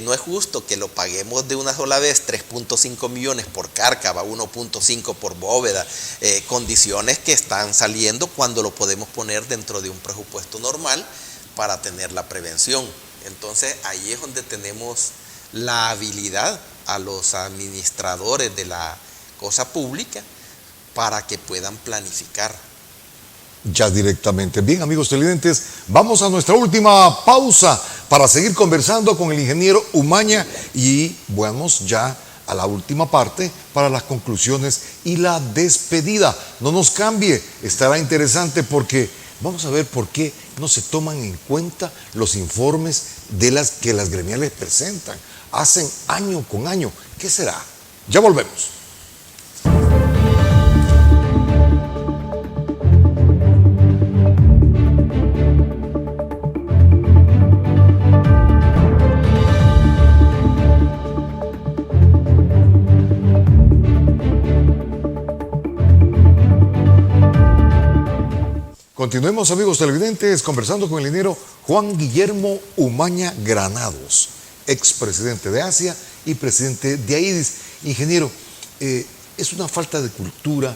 E: No es justo que lo paguemos de una sola vez, 3.5 millones por Cárcava, 1.5 por Bóveda, condiciones que están saliendo cuando lo podemos poner dentro de un presupuesto normal para tener la prevención. Entonces, ahí es donde tenemos la habilidad a los administradores de la cosa pública para que puedan planificar.
D: Ya directamente. Bien, amigos televidentes, vamos a nuestra última pausa para seguir conversando con el ingeniero Umaña y vamos ya a la última parte para las conclusiones y la despedida. No nos cambie, estará interesante porque vamos a ver por qué no se toman en cuenta los informes que las gremiales presentan. Hacen año con año. ¿Qué será? Ya volvemos. Continuemos, amigos televidentes, conversando con el ingeniero Juan Guillermo Umaña Granados, expresidente de ASIA y presidente de AIDIS. Ingeniero, es una falta de cultura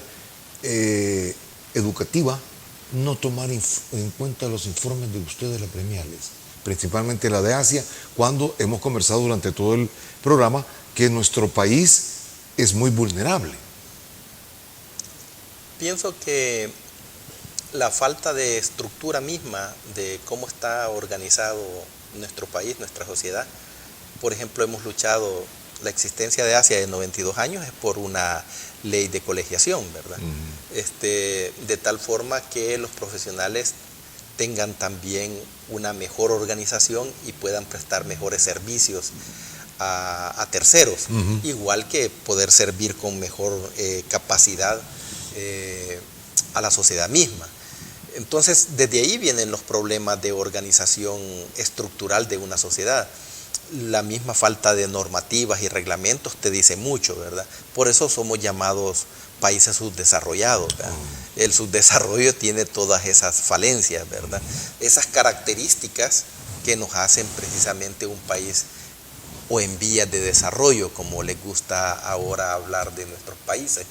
D: educativa no tomar en cuenta los informes de ustedes, las gremiales, principalmente la de ASIA, cuando hemos conversado durante todo el programa que nuestro país es muy vulnerable.
E: Pienso que la falta de estructura misma de cómo está organizado nuestro país, nuestra sociedad. Por ejemplo, hemos luchado, la existencia de ASIA de 92 años es por una ley de colegiación, ¿verdad? De tal forma que los profesionales tengan también una mejor organización y puedan prestar mejores servicios a terceros, igual que poder servir con mejor capacidad a la sociedad misma. Entonces, desde ahí vienen los problemas de organización estructural de una sociedad. La misma falta de normativas y reglamentos te dice mucho, ¿verdad? Por eso somos llamados países subdesarrollados, ¿verdad? El subdesarrollo tiene todas esas falencias, ¿verdad? Esas características que nos hacen precisamente un país o en vías de desarrollo, como les gusta ahora hablar de nuestros países.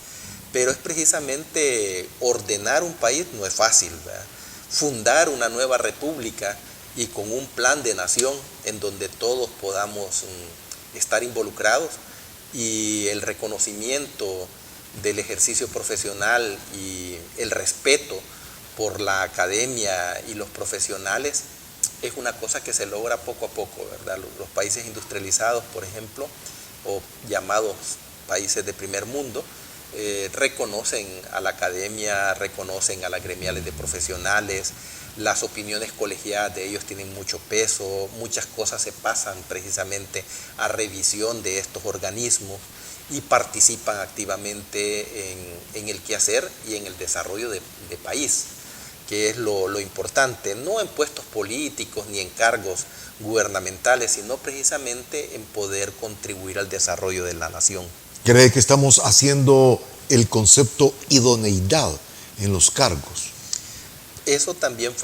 E: Pero es precisamente ordenar un país no es fácil, ¿verdad? Fundar una nueva república y con un plan de nación en donde todos podamos estar involucrados, y el reconocimiento del ejercicio profesional y el respeto por la academia y los profesionales es una cosa que se logra poco a poco, ¿verdad? Los países industrializados, por ejemplo, o llamados países de primer mundo, reconocen a la academia, reconocen a las gremiales de profesionales, las opiniones colegiadas de ellos tienen mucho peso, muchas cosas se pasan precisamente a revisión de estos organismos y participan activamente en el quehacer y en el desarrollo de país, que es lo importante, no en puestos políticos ni en cargos gubernamentales, sino precisamente en poder contribuir al desarrollo de la nación.
D: ¿Cree que estamos haciendo el concepto idoneidad en los cargos?
E: Eso también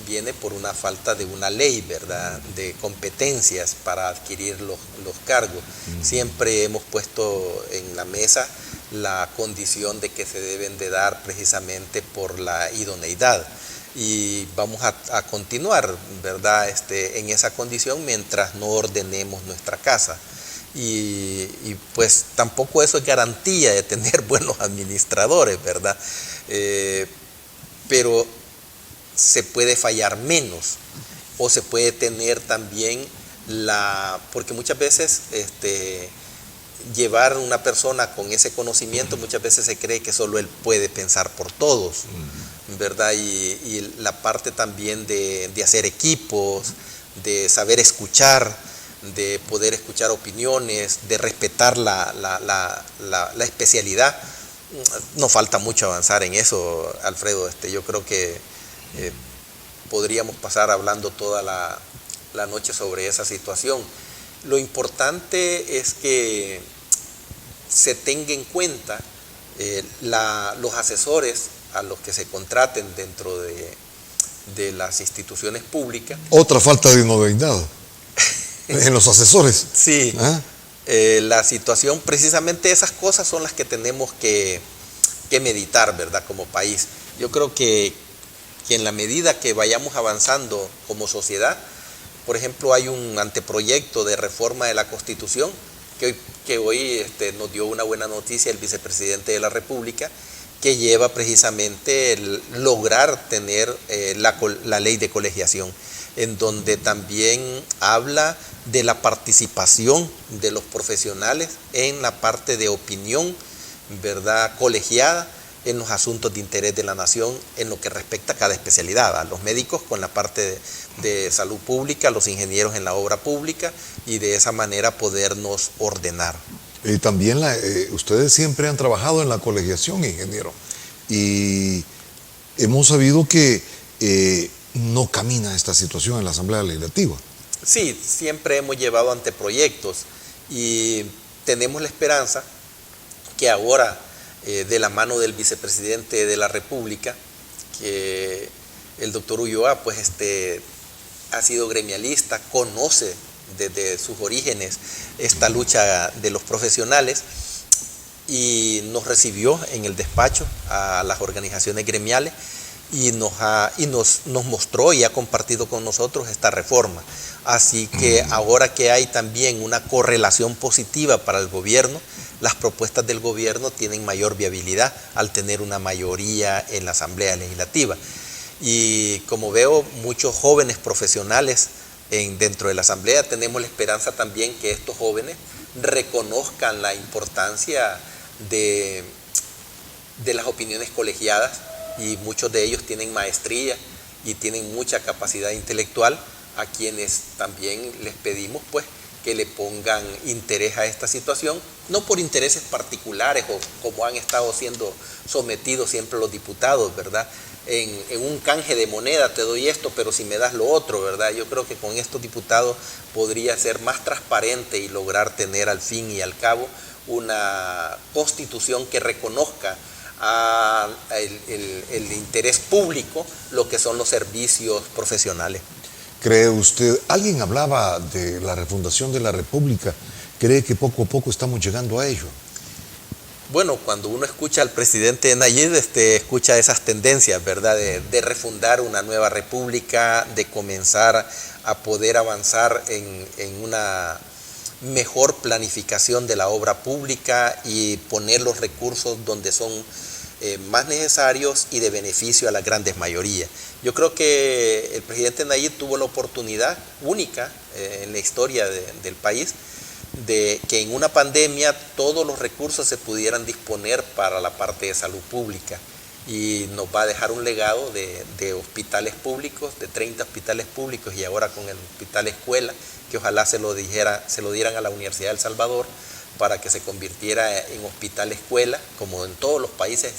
E: viene por una falta de una ley, ¿verdad?, de competencias para adquirir los cargos. Siempre hemos puesto en la mesa la condición de que se deben de dar precisamente por la idoneidad. Y vamos a continuar, ¿verdad?, en esa condición mientras no ordenemos nuestra casa. Y pues tampoco eso es garantía de tener buenos administradores, ¿verdad? Pero se puede fallar menos, o se puede tener también porque muchas veces llevar una persona con ese conocimiento, muchas veces se cree que solo él puede pensar por todos, ¿verdad? Y la parte también de hacer equipos, de saber escuchar, de poder escuchar opiniones, de respetar la especialidad. Nos falta mucho avanzar en eso, Alfredo. Yo creo que podríamos pasar hablando toda la noche sobre esa situación. Lo importante es que se tenga en cuenta los asesores a los que se contraten dentro de las instituciones públicas.
D: Otra falta de idoneidad en los asesores.
E: Sí. La situación, precisamente esas cosas son las que tenemos que meditar, ¿verdad?, como país. Yo creo que en la medida que vayamos avanzando como sociedad, por ejemplo, hay un anteproyecto de reforma de la Constitución que hoy nos dio una buena noticia el vicepresidente de la República, que lleva precisamente lograr tener la ley de colegiación, en donde también habla de la participación de los profesionales en la parte de opinión, ¿verdad?, colegiada en los asuntos de interés de la nación en lo que respecta a cada especialidad, a los médicos con la parte de salud pública, los ingenieros en la obra pública, y de esa manera podernos ordenar.
D: También ustedes siempre han trabajado en la colegiación, ingeniero, y hemos sabido que no camina esta situación en la Asamblea Legislativa.
E: Sí, siempre hemos llevado anteproyectos y tenemos la esperanza que ahora, de la mano del vicepresidente de la República, que el doctor Ulloa, pues ha sido gremialista, conoce desde sus orígenes esta lucha de los profesionales, y nos recibió en el despacho a las organizaciones gremiales y nos mostró y ha compartido con nosotros esta reforma. Así que ahora que hay también una correlación positiva para el gobierno, las propuestas del gobierno tienen mayor viabilidad al tener una mayoría en la Asamblea Legislativa. Y como veo muchos jóvenes profesionales dentro de la Asamblea, tenemos la esperanza también que estos jóvenes reconozcan la importancia de las opiniones colegiadas, y muchos de ellos tienen maestría y tienen mucha capacidad intelectual, a quienes también les pedimos pues que le pongan interés a esta situación, no por intereses particulares o como han estado siendo sometidos siempre los diputados, ¿verdad? En un canje de moneda te doy esto, pero si me das lo otro, ¿verdad? Yo creo que con estos diputados podría ser más transparente y lograr tener al fin y al cabo una constitución que reconozca el interés público, lo que son los servicios profesionales.
D: ¿Cree usted, alguien hablaba de la refundación de la República, cree que poco a poco estamos llegando a ello?
E: Bueno, cuando uno escucha al presidente Nayib, escucha esas tendencias, ¿verdad? De refundar una nueva república, de comenzar a poder avanzar en una mejor planificación de la obra pública y poner los recursos donde son más necesarios y de beneficio a las grandes mayorías. Yo creo que el presidente Nayib tuvo la oportunidad única en la historia del país de que en una pandemia todos los recursos se pudieran disponer para la parte de salud pública, y nos va a dejar un legado de hospitales públicos, de 30 hospitales públicos, y ahora con el hospital escuela, que ojalá se lo dieran a la Universidad de El Salvador para que se convirtiera en hospital escuela, como en todos los países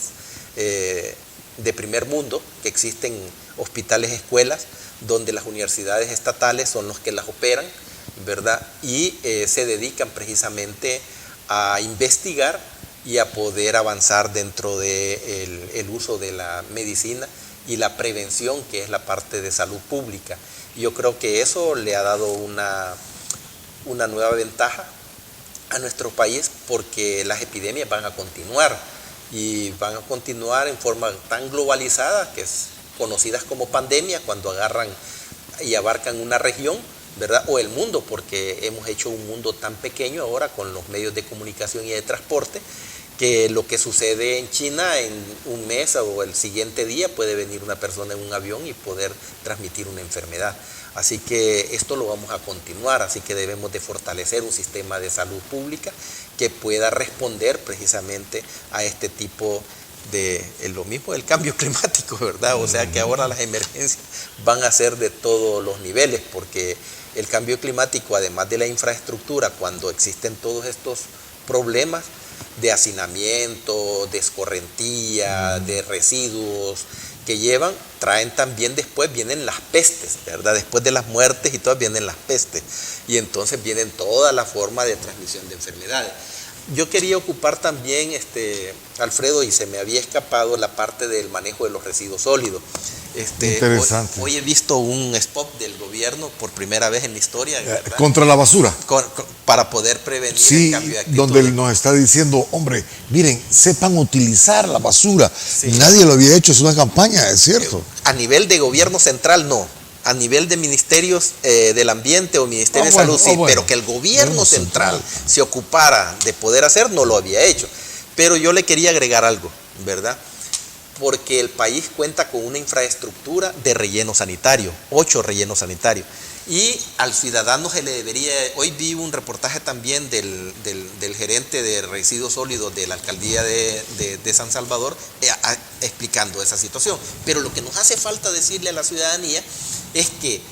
E: de primer mundo, que existen hospitales escuelas donde las universidades estatales son los que las operan, ¿verdad? Y se dedican precisamente a investigar y a poder avanzar dentro del uso de la medicina y la prevención, que es la parte de salud pública. Yo creo que eso le ha dado una nueva ventaja a nuestro país, porque las epidemias van a continuar, y van a continuar en forma tan globalizada, que es conocidas como pandemias, cuando agarran y abarcan una región, ¿verdad? O el mundo, porque hemos hecho un mundo tan pequeño ahora con los medios de comunicación y de transporte, que lo que sucede en China en un mes o el siguiente día puede venir una persona en un avión y poder transmitir una enfermedad. Así que esto lo vamos a continuar, así que debemos de fortalecer un sistema de salud pública que pueda responder precisamente a este tipo de lo mismo del cambio climático, ¿verdad? O sea que ahora las emergencias van a ser de todos los niveles, porque el cambio climático, además de la infraestructura, cuando existen todos estos problemas de hacinamiento, de escorrentía, de residuos que traen también, después vienen las pestes, ¿verdad? Después de las muertes y todas vienen las pestes, y entonces vienen toda la forma de transmisión de enfermedades. Yo quería ocupar también, Alfredo, y se me había escapado la parte del manejo de los residuos sólidos.
D: Interesante.
E: Hoy he visto un spot del gobierno por primera vez en la historia, ¿verdad?
D: Contra la basura.
E: Para poder prevenir el cambio de actitud.
D: Donde él nos está diciendo, hombre, miren, sepan utilizar la basura.
E: Sí.
D: Nadie lo había hecho, es una campaña, es cierto.
E: A nivel de gobierno central, no. A nivel de ministerios del ambiente o ministerio de salud, sí, pero que el gobierno central se ocupara de poder hacer, no lo había hecho. Pero yo le quería agregar algo, ¿verdad? Porque el país cuenta con una infraestructura de relleno sanitario, 8 rellenos sanitarios. Y al ciudadano se le debería, hoy vi un reportaje también del gerente de residuos sólidos de la alcaldía de San Salvador explicando esa situación. Pero lo que nos hace falta decirle a la ciudadanía es que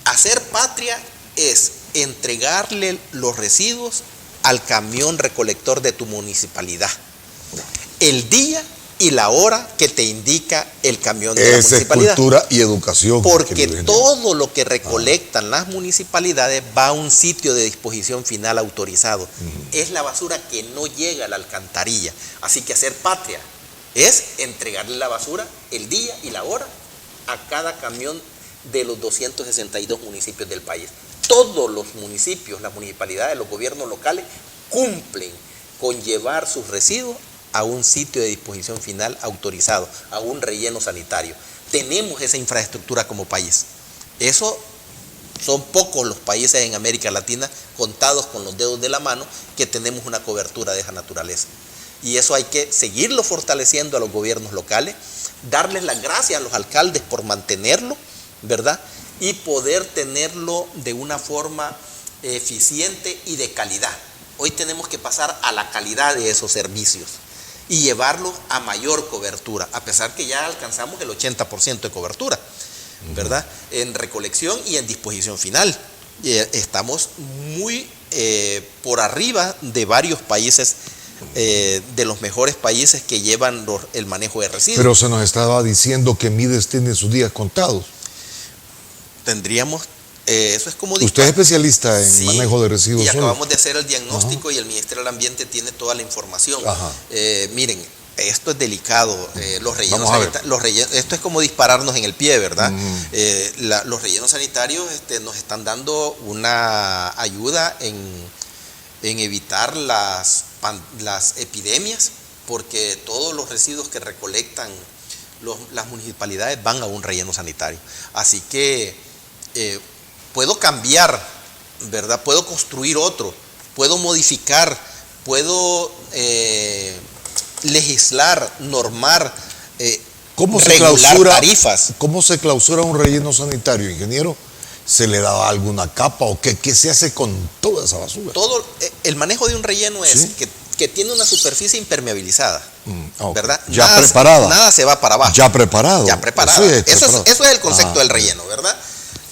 E: hacer patria es entregarle los residuos al camión recolector de tu municipalidad, el día y la hora que te indica el camión de la municipalidad.
D: Es cultura y educación.
E: Porque todo lo que recolectan las municipalidades va a un sitio de disposición final autorizado. Es la basura que no llega a la alcantarilla. Así que hacer patria es entregarle la basura el día y la hora a cada camión de los 262 municipios del país. Todos los municipios, las municipalidades, los gobiernos locales cumplen con llevar sus residuos a un sitio de disposición final autorizado, a un relleno sanitario. Tenemos esa infraestructura como país. Eso son pocos los países en América Latina, contados con los dedos de la mano, que tenemos una cobertura de esa naturaleza. Y eso hay que seguirlo fortaleciendo a los gobiernos locales, darles las gracias a los alcaldes por mantenerlo, ¿verdad? Y poder tenerlo de una forma eficiente y de calidad. Hoy tenemos que pasar a la calidad de esos servicios y llevarlos a mayor cobertura, a pesar que ya alcanzamos el 80% de cobertura, ¿verdad? En recolección y en disposición final. Estamos muy por arriba de varios países, de los mejores países que llevan el manejo de residuos.
D: Pero se nos estaba diciendo que Mides tiene sus días contados.
E: Tendríamos... eso es como
D: usted es especialista en manejo de residuos.
E: Y acabamos de hacer el diagnóstico. Ajá. Y el Ministerio del Ambiente tiene toda la información. Miren, esto es delicado. Los rellenos sanitarios, esto es como dispararnos en el pie, ¿verdad? Los rellenos sanitarios nos están dando una ayuda en evitar las las epidemias, porque todos los residuos que recolectan las municipalidades van a un relleno sanitario. Así que puedo cambiar, ¿verdad? Puedo construir otro, puedo modificar, puedo legislar, normar, regular tarifas.
D: ¿Cómo se clausura un relleno sanitario, ingeniero? ¿Se le da alguna capa o qué se hace con toda esa basura?
E: El manejo de un relleno es que tiene una superficie impermeabilizada, ¿verdad?
D: Ya preparada.
E: Nada se va para abajo.
D: Ya preparado.
E: Ya preparado. Eso es el concepto del relleno, ¿verdad?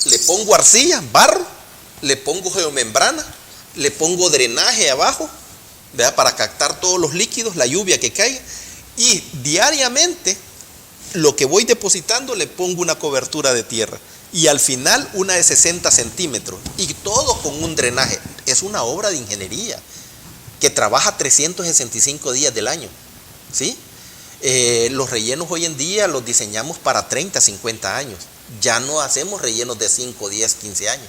E: Le pongo arcilla, barro, le pongo geomembrana, le pongo drenaje abajo, ¿verdad? Para captar todos los líquidos, la lluvia que caiga, y diariamente lo que voy depositando le pongo una cobertura de tierra. Y al final una de 60 centímetros. Y todo con un drenaje. Es una obra de ingeniería que trabaja 365 días del año. ¿Sí? Los rellenos hoy en día los diseñamos para 30, 50 años. Ya no hacemos rellenos de 5, 10, 15 años.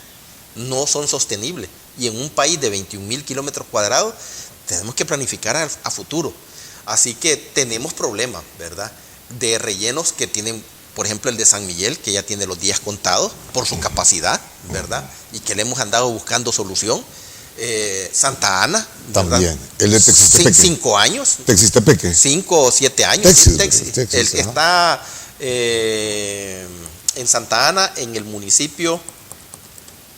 E: No son sostenibles. Y en un país de 21,000 kilómetros cuadrados tenemos que planificar a futuro. Así que tenemos problemas, ¿verdad? De rellenos que tienen, por ejemplo, el de San Miguel, que ya tiene los días contados por su capacidad, ¿verdad? Y que le hemos andado buscando solución. Santa Ana, ¿verdad?
D: También. El de Texistepeque.
E: 5 años.
D: Texistepeque.
E: 5 o 7 años.
D: Texas,
E: está en Santa Ana, en el municipio,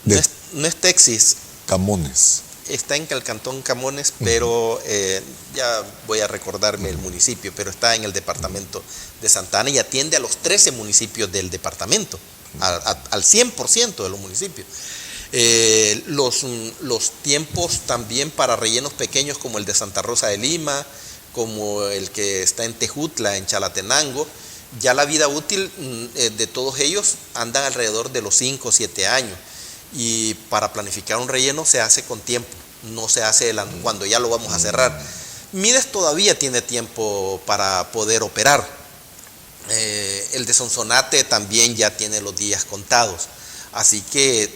E: no es Texas.
D: Camones.
E: Está en el cantón Camones, pero ya voy a recordarme el municipio, pero está en el departamento de Santa Ana y atiende a los 13 municipios del departamento, al 100% de los municipios. Los tiempos también para rellenos pequeños como el de Santa Rosa de Lima, como el que está en Tejutla, en Chalatenango, ya la vida útil de todos ellos andan alrededor de los 5 o 7 años. Y para planificar un relleno se hace con tiempo, no se hace cuando ya lo vamos a cerrar. Mides todavía tiene tiempo para poder operar. El de Sonsonate también ya tiene los días contados. Así que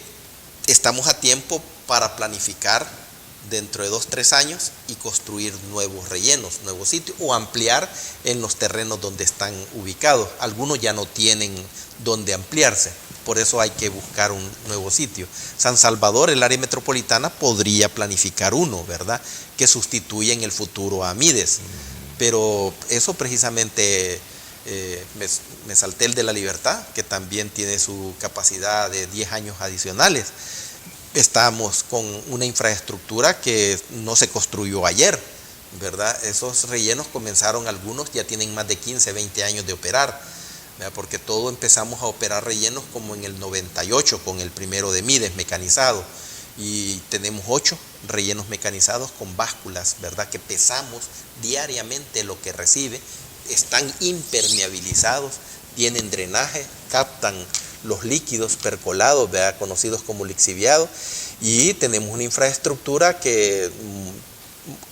E: estamos a tiempo para planificar dentro de 2 o 3 años y construir nuevos rellenos, nuevos sitios o ampliar en los terrenos donde están ubicados. Algunos ya no tienen donde ampliarse. Por eso hay que buscar un nuevo sitio. San Salvador, el área metropolitana, podría planificar uno, ¿verdad? Que sustituya en el futuro a Mides. Pero eso precisamente, me salté el de La Libertad, que también tiene su capacidad de 10 años adicionales. Estamos con una infraestructura que no se construyó ayer, ¿verdad? Esos rellenos comenzaron, algunos ya tienen más de 15, 20 años de operar. Porque todo empezamos a operar rellenos como en el 98 con el primero de Mides mecanizado y tenemos 8 rellenos mecanizados con básculas, ¿verdad? Que pesamos diariamente lo que recibe, están impermeabilizados, tienen drenaje, captan los líquidos percolados, ¿verdad? Conocidos como lixiviados, y tenemos una infraestructura que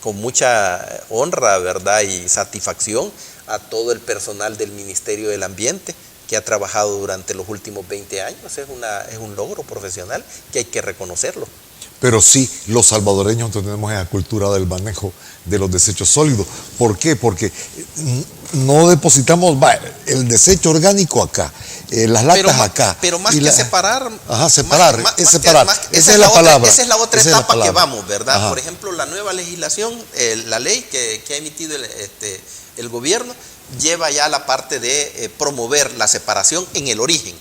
E: con mucha honra, ¿verdad? Y satisfacción a todo el personal del Ministerio del Ambiente que ha trabajado durante los últimos 20 años. Es un logro profesional que hay que reconocerlo.
D: Pero sí, los salvadoreños tenemos esa cultura del manejo de los desechos sólidos. ¿Por qué? Porque no depositamos el desecho orgánico acá, las latas acá.
E: Pero más que separar.
D: Ajá, separar, separar.
E: Esa es la palabra. Esa es la otra etapa que vamos, ¿verdad? Ajá. Por ejemplo, la nueva legislación, la ley que ha emitido el gobierno, lleva ya la parte de promover la separación en el origen.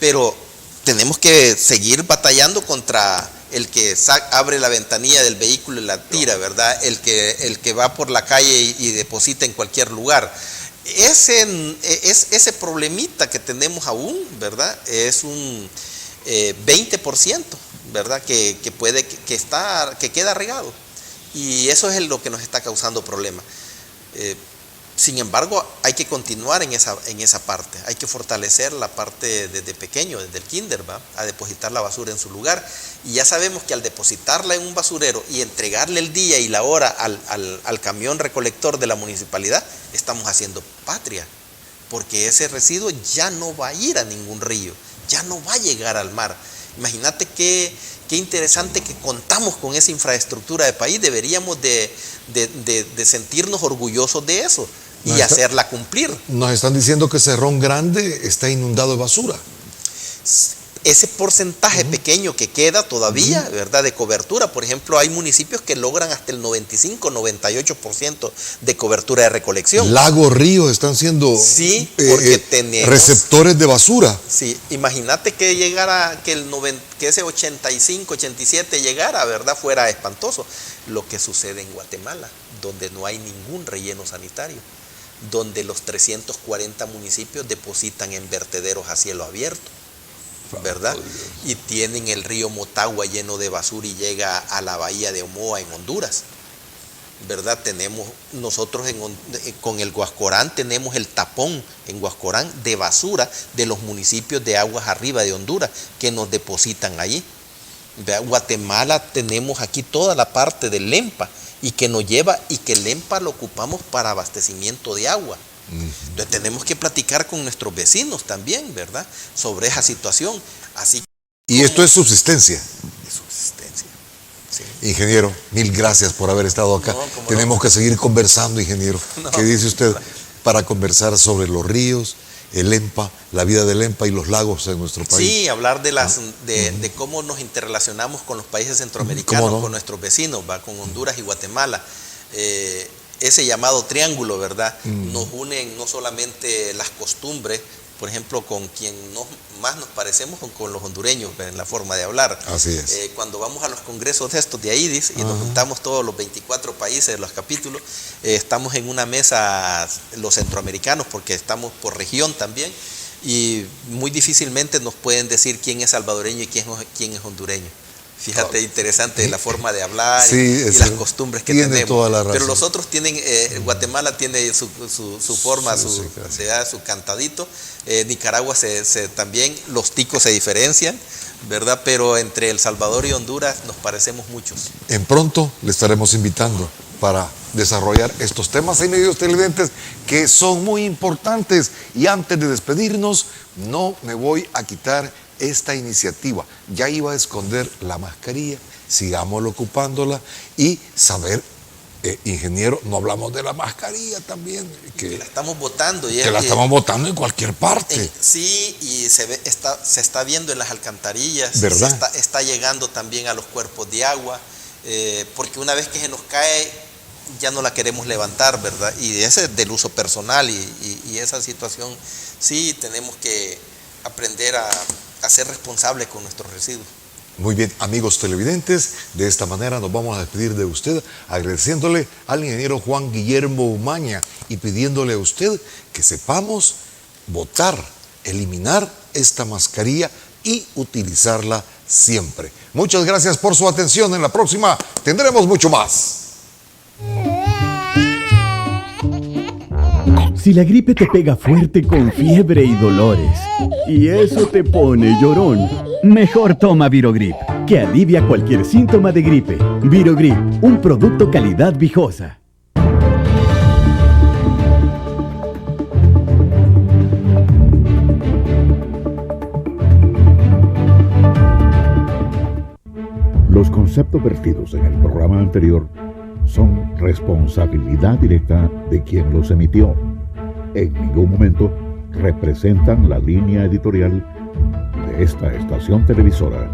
E: Pero tenemos que seguir batallando contra el que abre la ventanilla del vehículo y la tira, ¿verdad? El que va por la calle y deposita en cualquier lugar. Ese problemita que tenemos aún, ¿verdad? Es un 20%, ¿verdad? Que queda regado. Y eso es lo que nos está causando problemas. Sin embargo, hay que continuar en esa parte, hay que fortalecer la parte desde pequeño, desde el kinder, ¿va? A depositar la basura en su lugar. Y ya sabemos que al depositarla en un basurero y entregarle el día y la hora al camión recolector de la municipalidad, estamos haciendo patria, porque ese residuo ya no va a ir a ningún río, ya no va a llegar al mar. Imagínate qué qué interesante que contamos con esa infraestructura de país, deberíamos de sentirnos orgullosos de eso y hacerla cumplir.
D: Nos están diciendo que Cerrón Grande está inundado de basura.
E: Ese porcentaje pequeño que queda todavía, ¿verdad?, de cobertura. Por ejemplo, hay municipios que logran hasta el 95-98% de cobertura de recolección.
D: Lagos, ríos están siendo
E: porque tenemos
D: receptores de basura.
E: Sí, imagínate que llegara, que ese 85-87 llegara, ¿verdad?, fuera espantoso. Lo que sucede en Guatemala, donde no hay ningún relleno sanitario, donde los 340 municipios depositan en vertederos a cielo abierto, ¿verdad? Y tienen el río Motagua lleno de basura y llega a la bahía de Omoa en Honduras, ¿verdad? Tenemos nosotros con el Guascorán, tenemos el tapón en Guascorán de basura de los municipios de aguas arriba de Honduras que nos depositan allí. Guatemala tenemos aquí toda la parte del Lempa y que nos lleva, y que el Lempa lo ocupamos para abastecimiento de agua. Entonces tenemos que platicar con nuestros vecinos también, ¿verdad?, sobre esa situación. Así
D: Y esto es subsistencia.
E: de subsistencia. Sí.
D: Ingeniero, mil gracias por haber estado acá.
E: No,
D: Tenemos que seguir conversando, ingeniero.
E: No.
D: ¿Qué dice usted para conversar sobre los ríos, el EMPA, la vida del EMPA y los lagos en nuestro país?
E: Sí, hablar de cómo nos interrelacionamos con los países centroamericanos,
D: ¿Cómo no?
E: con nuestros vecinos, ¿va?, con Honduras y Guatemala. Ese llamado triángulo, ¿verdad?, nos unen no solamente las costumbres, por ejemplo, con quien más nos parecemos con los hondureños en la forma de hablar.
D: Así es.
E: Cuando vamos a los congresos de estos de AIDIS y nos juntamos todos los 24 países, los capítulos, estamos en una mesa los centroamericanos, porque estamos por región también, y muy difícilmente nos pueden decir quién es salvadoreño y quién es hondureño. Fíjate, interesante la forma de hablar y las costumbres que tenemos.
D: Toda la razón.
E: Pero los otros tienen, Guatemala tiene su forma, su cantadito. Nicaragua también, los ticos se diferencian, ¿verdad? Pero entre El Salvador y Honduras nos parecemos muchos.
D: En pronto le estaremos invitando para desarrollar estos temas, amigos televidentes, que son muy importantes. Y antes de despedirnos, no me voy a quitar esta iniciativa. Ya iba a esconder la mascarilla, sigámoslo ocupándola y saber, ingeniero, no hablamos de la mascarilla también, que
E: la estamos votando.
D: Que la estamos votando en cualquier parte.
E: Sí, y se está viendo en las alcantarillas,
D: ¿verdad?
E: Está llegando también a los cuerpos de agua, porque una vez que se nos cae, ya no la queremos levantar, ¿verdad? Y ese es del uso personal y esa situación, sí, tenemos que aprender a ser responsables con nuestros residuos.
D: Muy bien, amigos televidentes, de esta manera nos vamos a despedir de usted, agradeciéndole al ingeniero Juan Guillermo Umaña y pidiéndole a usted que sepamos votar, eliminar esta mascarilla y utilizarla siempre. Muchas gracias por su atención. En la próxima tendremos mucho más.
C: Si la gripe te pega fuerte con fiebre y dolores, y eso te pone llorón, mejor toma Virogrip, que alivia cualquier síntoma de gripe. Virogrip, un producto calidad Vijosa.
H: Los conceptos vertidos en el programa anterior son responsabilidad directa de quien los emitió. En ningún momento representan la línea editorial de esta estación televisora.